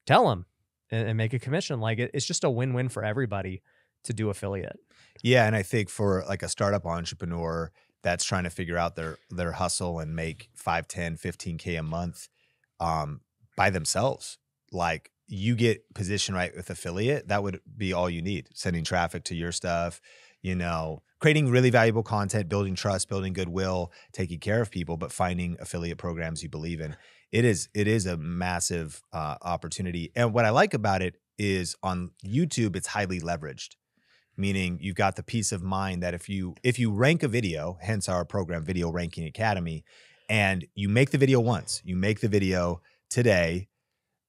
[SPEAKER 2] tell them and make a commission. Like it's just a win-win for everybody to do affiliate.
[SPEAKER 1] Yeah. And I think for like a startup entrepreneur that's trying to figure out their hustle and make 5, 10, 15K a month by themselves, like you get positioned right with affiliate, that would be all you need. Sending traffic to your stuff, creating really valuable content, building trust, building goodwill, taking care of people, but finding affiliate programs you believe in. It is a massive opportunity. And what I like about it is on YouTube, it's highly leveraged, meaning you've got the peace of mind that if you rank a video, hence our program, Video Ranking Academy, and you make the video once, you make the video today,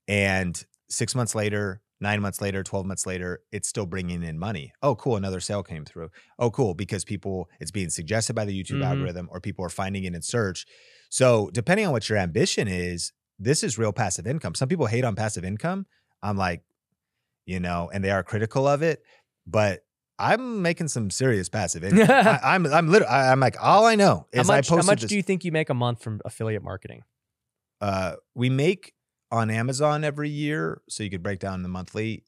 [SPEAKER 1] and 6 months later, 9 months later, 12 months later, it's still bringing in money. Oh, cool. Another sale came through. Oh, cool. Because it's being suggested by the YouTube algorithm, or people are finding it in search. So depending on what your ambition is, this is real passive income. Some people hate on passive income. I'm like, and they are critical of it, but I'm making some serious passive income. I'm like, all I know is
[SPEAKER 2] how much do you think you make a month from affiliate marketing?
[SPEAKER 1] We make on Amazon every year, so you could break down the monthly,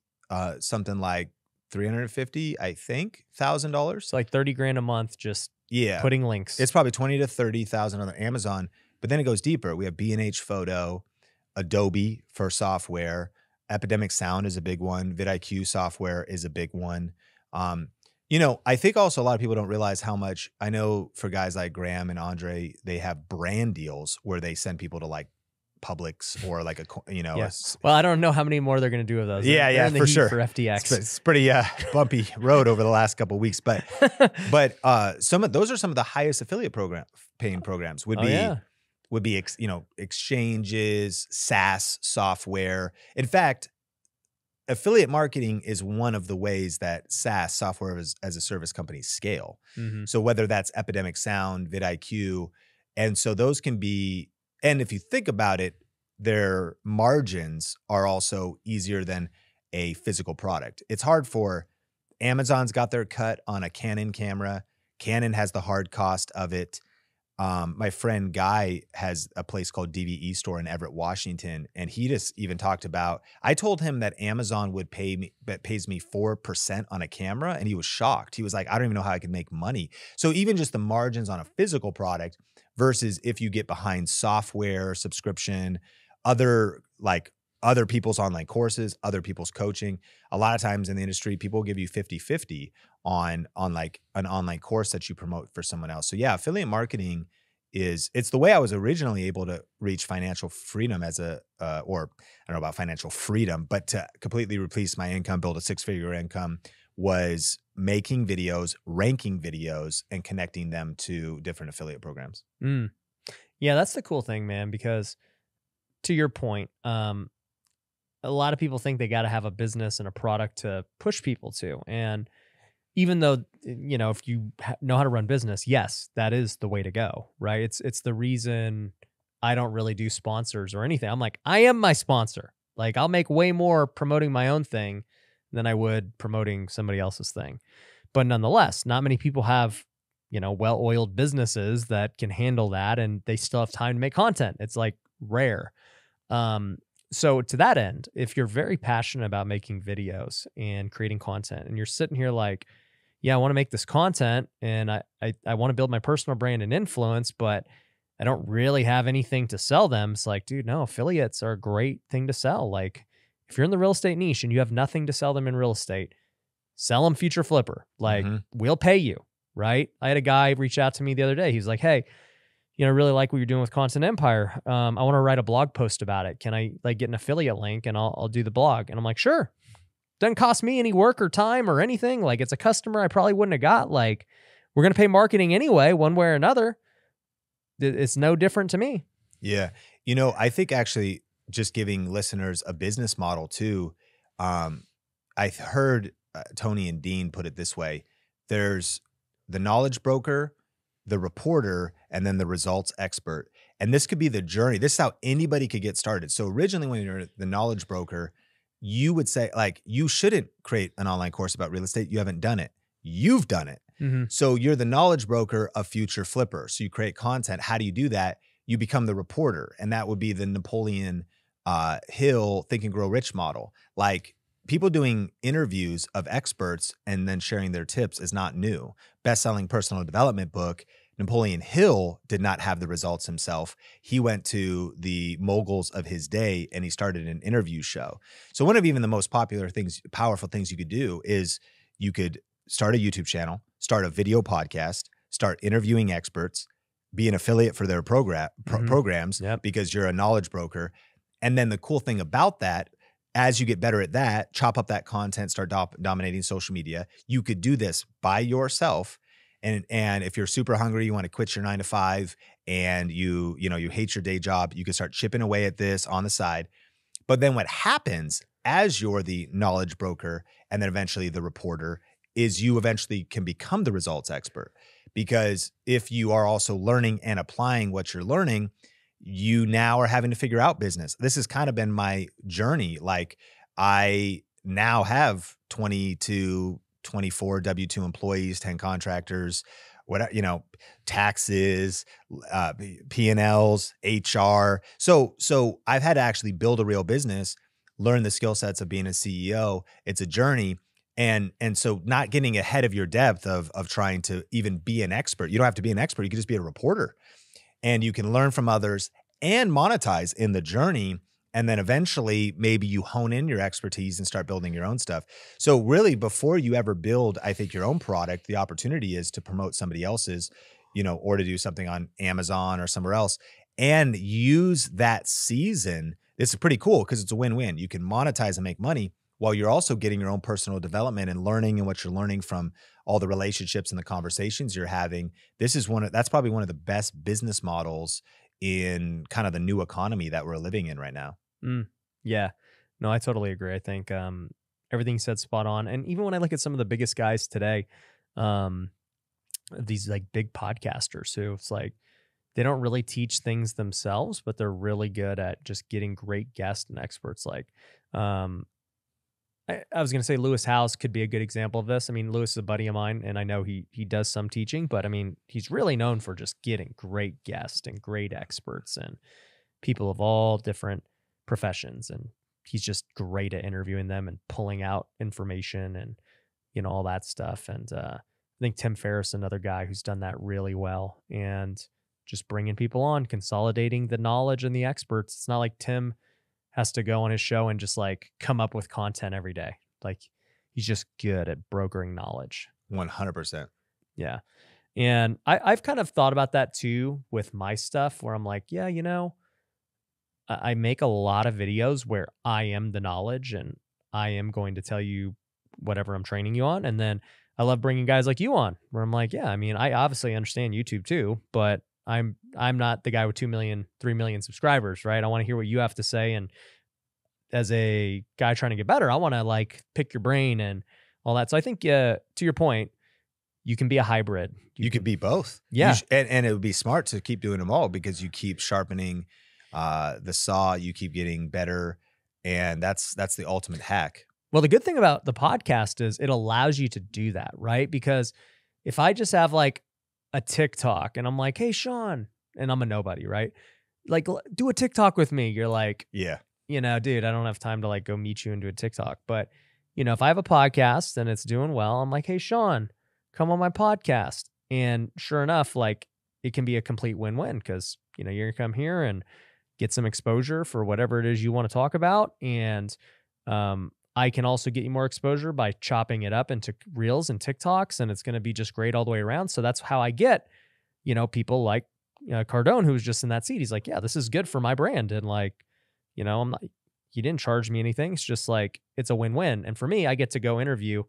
[SPEAKER 1] something like $350, I think, $1,000.
[SPEAKER 2] So like 30 grand a month, just putting links.
[SPEAKER 1] It's probably 20 to 30,000 on Amazon, but then it goes deeper. We have B&H Photo, Adobe for software, Epidemic Sound is a big one, vidIQ software is a big one. I think also a lot of people don't realize how much, I know for guys like Graham and Andre, they have brand deals where they send people to like Publix or like
[SPEAKER 2] Well, I don't know how many more they're going to do of those. They're in the
[SPEAKER 1] for
[SPEAKER 2] heat
[SPEAKER 1] sure.
[SPEAKER 2] For FTX.
[SPEAKER 1] It's pretty bumpy road over the last couple of weeks, but those are some of the highest affiliate paying programs would be exchanges, SaaS software. In fact, affiliate marketing is one of the ways that SaaS, software as a service companies, scale. So whether that's Epidemic Sound, vidIQ, and so those can be. And if you think about it, their margins are also easier than a physical product. It's hard for Amazon's got their cut on a Canon camera. Canon has the hard cost of it. My friend Guy has a place called DVE Store in Everett, Washington. And he just even talked about, I told him that Amazon pays me 4% on a camera. And he was shocked. He was like, I don't even know how I can make money. So even just the margins on a physical product versus if you get behind software, subscription, other people's online courses, other people's coaching. A lot of times in the industry, people give you 50-50 on like an online course that you promote for someone else. So yeah, affiliate marketing it's the way I was originally able to reach financial freedom or I don't know about financial freedom, but to completely replace my income, build a 6-figure income, was making videos, ranking videos, and connecting them to different affiliate programs.
[SPEAKER 2] Yeah, that's the cool thing, man, because to your point, a lot of people think they got to have a business and a product to push people to. And even though, if you know how to run business, yes, that is the way to go, right? It's the reason I don't really do sponsors or anything. I'm like, I am my sponsor. Like I'll make way more promoting my own thing than I would promoting somebody else's thing. But nonetheless, not many people have, well-oiled businesses that can handle that, and they still have time to make content. It's like rare. So to that end, if you're very passionate about making videos and creating content, and you're sitting here like, yeah, I want to make this content and I want to build my personal brand and influence, but I don't really have anything to sell them. It's like, dude, no, affiliates are a great thing to sell. Like, if you're in the real estate niche and you have nothing to sell them in real estate, sell them Future Flipper. Like, we'll pay you, right? I had a guy reach out to me the other day. He's like, hey, I really like what you're doing with Content Empire. I want to write a blog post about it. Can I like get an affiliate link and I'll do the blog? And I'm like, sure. Doesn't cost me any work or time or anything. Like, it's a customer I probably wouldn't have got. Like, we're going to pay marketing anyway, one way or another. It's no different to me.
[SPEAKER 1] Yeah. I think actually just giving listeners a business model too. I heard Tony and Dean put it this way. There's the knowledge broker, the reporter, and then the results expert. And this could be the journey. This is how anybody could get started. So originally when you're the knowledge broker, you would say like, you shouldn't create an online course about real estate. You haven't done it. You've done it. So you're the knowledge broker of Future Flipper. So you create content. How do you do that? You become the reporter. And that would be the Napoleon Hill Think and Grow Rich model. Like, people doing interviews of experts and then sharing their tips is not new. Best-selling personal development book, Napoleon Hill did not have the results himself. He went to the moguls of his day and he started an interview show. So one of even the most popular things, powerful things you could do is you could start a YouTube channel, start a video podcast, start interviewing experts, be an affiliate for their programs because you're a knowledge broker. And then the cool thing about that, as you get better at that, chop up that content, start dominating social media. You could do this by yourself. And if you're super hungry, you want to quit your 9 to 5 and you hate your day job, you can start chipping away at this on the side. But then what happens as you're the knowledge broker and then eventually the reporter is you eventually can become the results expert. Because if you are also learning and applying what you're learning, you now are having to figure out business. This has kind of been my journey. Like, I now have 22, 24 W-2 employees, 10 contractors, taxes, P&Ls, HR. So I've had to actually build a real business, learn the skill sets of being a CEO. It's a journey. And so not getting ahead of your depth of trying to even be an expert. You don't have to be an expert. You can just be a reporter. And you can learn from others and monetize in the journey. And then eventually maybe you hone in your expertise and start building your own stuff. So really before you ever build, I think, your own product, the opportunity is to promote somebody else's, or to do something on Amazon or somewhere else and use that season. It's pretty cool because it's a win-win. You can monetize and make money while you're also getting your own personal development and learning and what you're learning from all the relationships and the conversations you're having. That's probably one of the best business models in kind of the new economy that we're living in right now.
[SPEAKER 2] Yeah, no, I totally agree. I think everything you said spot on. And even when I look at some of the biggest guys today, these like big podcasters who it's like, they don't really teach things themselves, but they're really good at just getting great guests and experts. Like, I was going to say Lewis Howes could be a good example of this. I mean, Lewis is a buddy of mine, and I know he does some teaching, but I mean, he's really known for just getting great guests and great experts and people of all different professions. And he's just great at interviewing them and pulling out information and, all that stuff. And I think Tim Ferriss, another guy who's done that really well, and just bringing people on, consolidating the knowledge and the experts. It's not like Tim has to go on his show and just like come up with content every day. Like, he's just good at brokering knowledge.
[SPEAKER 1] 100%.
[SPEAKER 2] Yeah. And I've kind of thought about that too with my stuff where I'm like, yeah, I make a lot of videos where I am the knowledge and I am going to tell you whatever I'm training you on. And then I love bringing guys like you on where I'm like, yeah, I mean, I obviously understand YouTube too, but I'm not the guy with 2 million, 3 million subscribers, right? I want to hear what you have to say. And as a guy trying to get better, I want to like pick your brain and all that. So I think, to your point, you can be a hybrid.
[SPEAKER 1] You could be both.
[SPEAKER 2] Yeah.
[SPEAKER 1] And it would be smart to keep doing them all because you keep sharpening the saw, you keep getting better. And that's the ultimate hack.
[SPEAKER 2] Well, the good thing about the podcast is it allows you to do that, right? Because if I just have like a TikTok and I'm like, hey, Sean, and I'm a nobody, right? Like, do a TikTok with me. You're like,
[SPEAKER 1] yeah,
[SPEAKER 2] dude, I don't have time to like go meet you and do a TikTok. But, if I have a podcast and it's doing well, I'm like, hey, Sean, come on my podcast. And sure enough, like it can be a complete win-win because, you're going to come here and get some exposure for whatever it is you want to talk about. And I can also get you more exposure by chopping it up into reels and TikToks, and it's going to be just great all the way around. So that's how I get, people like Cardone, who was just in that seat. He's like, yeah, this is good for my brand. And like, I'm not, he didn't charge me anything. It's just like, it's a win-win. And for me, I get to go interview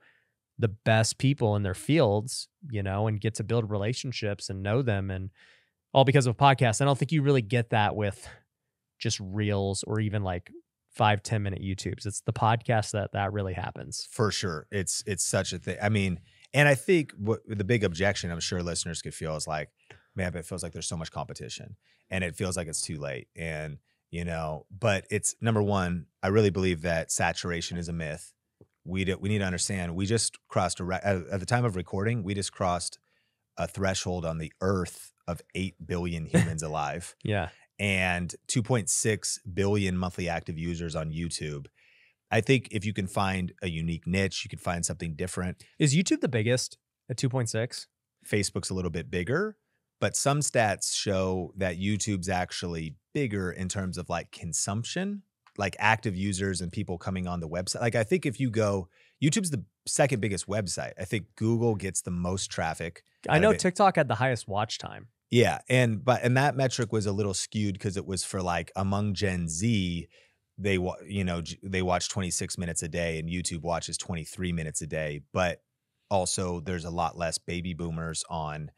[SPEAKER 2] the best people in their fields, and get to build relationships and know them, and all because of podcasts. I don't think you really get that with just reels or even like 5-10 minute YouTubes. It's the podcast that really happens.
[SPEAKER 1] For sure. It's such a thing. I mean, and I think what the big objection I'm sure listeners could feel is like, man, but it feels like there's so much competition and it feels like it's too late. And, but it's number one, I really believe that saturation is a myth. We need to understand, we just crossed at the time of recording, we just crossed a threshold on the earth of 8 billion humans alive.
[SPEAKER 2] Yeah.
[SPEAKER 1] And 2.6 billion monthly active users on YouTube. I think if you can find a unique niche, you can find something different.
[SPEAKER 2] Is YouTube the biggest at 2.6?
[SPEAKER 1] Facebook's a little bit bigger, but some stats show that YouTube's actually bigger in terms of like consumption, like active users and people coming on the website. Like I think if you go, YouTube's the second biggest website. I think Google gets the most traffic.
[SPEAKER 2] I know TikTok had the highest watch time.
[SPEAKER 1] Yeah. And that metric was a little skewed because it was for like among Gen Z, they watch 26 minutes a day and YouTube watches 23 minutes a day. But also there's a lot less baby boomers on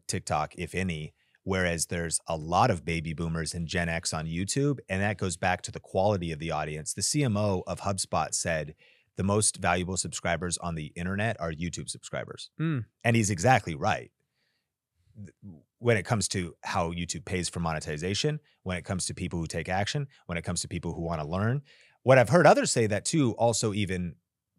[SPEAKER 1] TikTok, if any, whereas there's a lot of baby boomers and Gen X on YouTube. And that goes back to the quality of the audience. The CMO of HubSpot said the most valuable subscribers on the internet are YouTube subscribers. And he's exactly right. When it comes to how YouTube pays for monetization, when it comes to people who take action, when it comes to people who want to learn. What I've heard others say that too, also even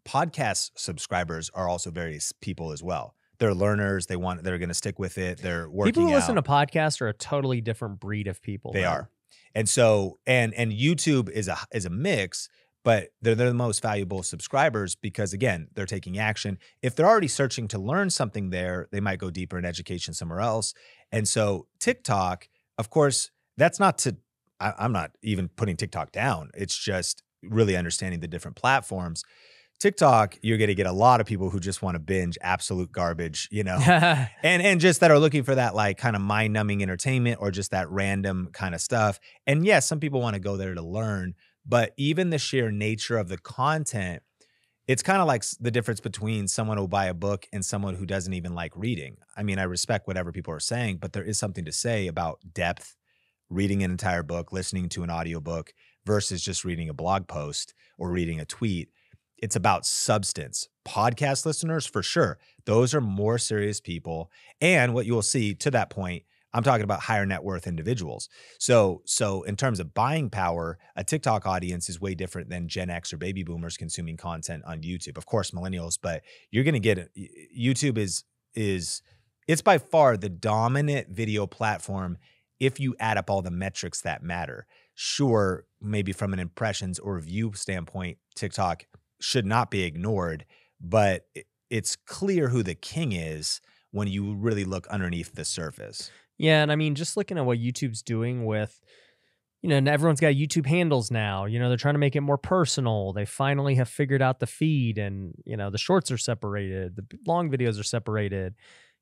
[SPEAKER 1] podcast subscribers are also various people as well. They're learners. They're going to stick with it. They're working
[SPEAKER 2] People who
[SPEAKER 1] out.
[SPEAKER 2] listen to podcasts are a totally different breed of people.
[SPEAKER 1] They are. And so, and YouTube is a mix, but they're the most valuable subscribers because, again, they're taking action. If they're already searching to learn something there, they might go deeper in education somewhere else. And so TikTok, of course, that's not to, I'm not even putting TikTok down. It's just really understanding the different platforms. TikTok, you're going to get a lot of people who just want to binge absolute garbage, and just that are looking for that like kind of mind-numbing entertainment or just that random kind of stuff. And yes, some people want to go there to learn, but even the sheer nature of the content, it's kind of like the difference between someone who will buy a book and someone who doesn't even like reading. I mean, I respect whatever people are saying, but there is something to say about depth, reading an entire book, listening to an audiobook versus just reading a blog post or reading a tweet. It's about substance. Podcast listeners, for sure, those are more serious people. And what you will see to that point, I'm talking about higher net worth individuals. So in terms of buying power, a TikTok audience is way different than Gen X or baby boomers consuming content on YouTube. Of course, millennials, but you're going to get it. YouTube it's by far the dominant video platform if you add up all the metrics that matter. Sure, maybe from an impressions or view standpoint, TikTok should not be ignored, but it's clear who the king is when you really look underneath the surface.
[SPEAKER 2] Yeah, and I mean, just looking at what YouTube's doing with, and everyone's got YouTube handles now. They're trying to make it more personal. They finally have figured out the feed, and the shorts are separated, the long videos are separated.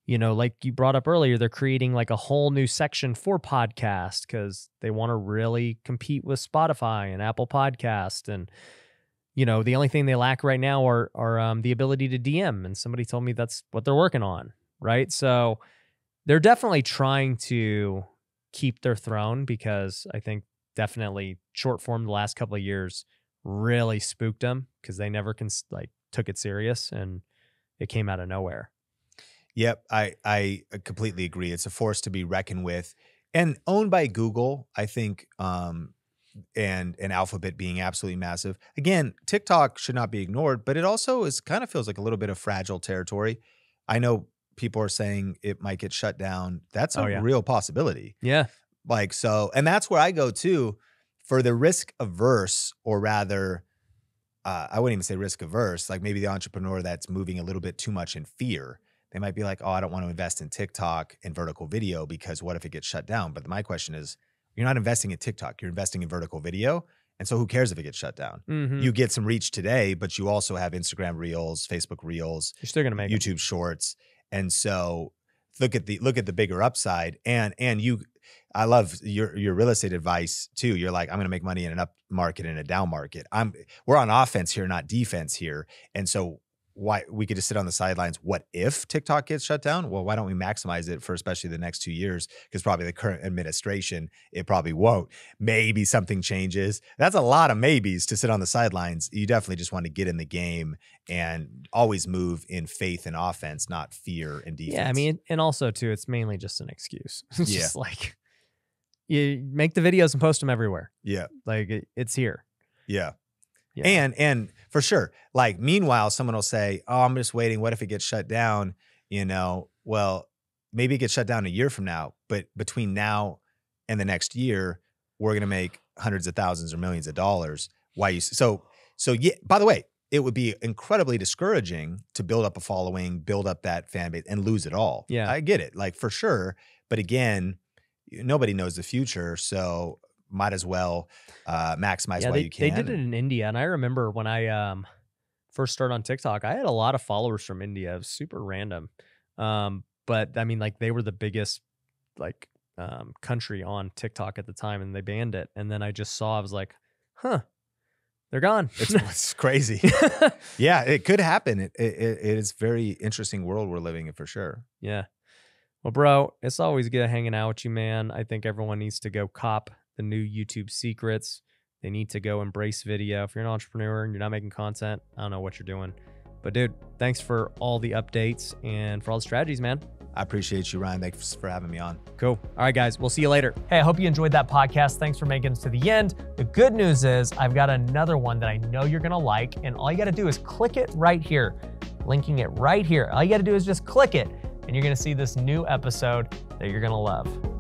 [SPEAKER 2] Like you brought up earlier, they're creating like a whole new section for podcast because they want to really compete with Spotify and Apple Podcast. And the only thing they lack right now are the ability to DM. And somebody told me that's what they're working on, right? So they're definitely trying to keep their throne because I think definitely short form the last couple of years really spooked them because they never took it serious and it came out of nowhere.
[SPEAKER 1] Yep, I completely agree. It's a force to be reckoned with and owned by Google, I think, and Alphabet being absolutely massive. Again, TikTok should not be ignored, but it also kind of feels like a little bit of fragile territory. I know people are saying it might get shut down. That's a real possibility.
[SPEAKER 2] Yeah.
[SPEAKER 1] And that's where I go too for the risk averse, or rather, I wouldn't even say risk averse, like maybe the entrepreneur that's moving a little bit too much in fear. They might be like, oh, I don't want to invest in TikTok and vertical video because what if it gets shut down? But my question is, you're not investing in TikTok, you're investing in vertical video. And so who cares if it gets shut down? You get some reach today, but you also have Instagram Reels, Facebook Reels,
[SPEAKER 2] You're still gonna make
[SPEAKER 1] YouTube Shorts. And so look at the bigger upside. And you, I love your real estate advice too. You're like, I'm going to make money in an up market and a down market. We're on offense here, not defense here. And so why we could just sit on the sidelines. What if TikTok gets shut down? Well, why don't we maximize it for especially the next 2 years? Because probably the current administration, it probably won't. Maybe something changes. That's a lot of maybes to sit on the sidelines. You definitely just want to get in the game and always move in faith and offense, not fear and defense.
[SPEAKER 2] Yeah, I mean, and also too, it's mainly just an excuse. It's
[SPEAKER 1] Yeah.
[SPEAKER 2] just like you make the videos and post them everywhere.
[SPEAKER 1] Yeah.
[SPEAKER 2] Like it's here.
[SPEAKER 1] Yeah.
[SPEAKER 2] Yeah.
[SPEAKER 1] And for sure, like meanwhile, someone will say, oh, I'm just waiting. What if it gets shut down? You know, well, maybe it gets shut down a year from now, but between now and the next year, we're going to make hundreds of thousands or millions of dollars. So yeah, by the way, it would be incredibly discouraging to build up a following, build up that fan base and lose it all.
[SPEAKER 2] Yeah.
[SPEAKER 1] I get it, like for sure. But again, nobody knows the future. So might as well maximize while you can.
[SPEAKER 2] They did it in India. And I remember when I first started on TikTok, I had a lot of followers from India. It was super random. But I mean, like they were the biggest like country on TikTok at the time and they banned it. And then I just saw, I was like, huh, they're gone.
[SPEAKER 1] It's crazy. Yeah, it could happen. It is very interesting world we're living in for sure.
[SPEAKER 2] Yeah. Well, bro, it's always good hanging out with you, man. I think everyone needs to go cop the new YouTube secrets. They need to go embrace video. If you're an entrepreneur and you're not making content, I don't know what you're doing. But dude, thanks for all the updates and for all the strategies, man.
[SPEAKER 1] I appreciate you, Ryan. Thanks for having me on.
[SPEAKER 2] Cool. All right, guys, we'll see you later.
[SPEAKER 3] Hey, I hope you enjoyed that podcast. Thanks for making it to the end. The good news is I've got another one that I know you're gonna like, and all you gotta do is click it right here. Linking it right here. All you gotta do is just click it, and you're gonna see this new episode that you're gonna love.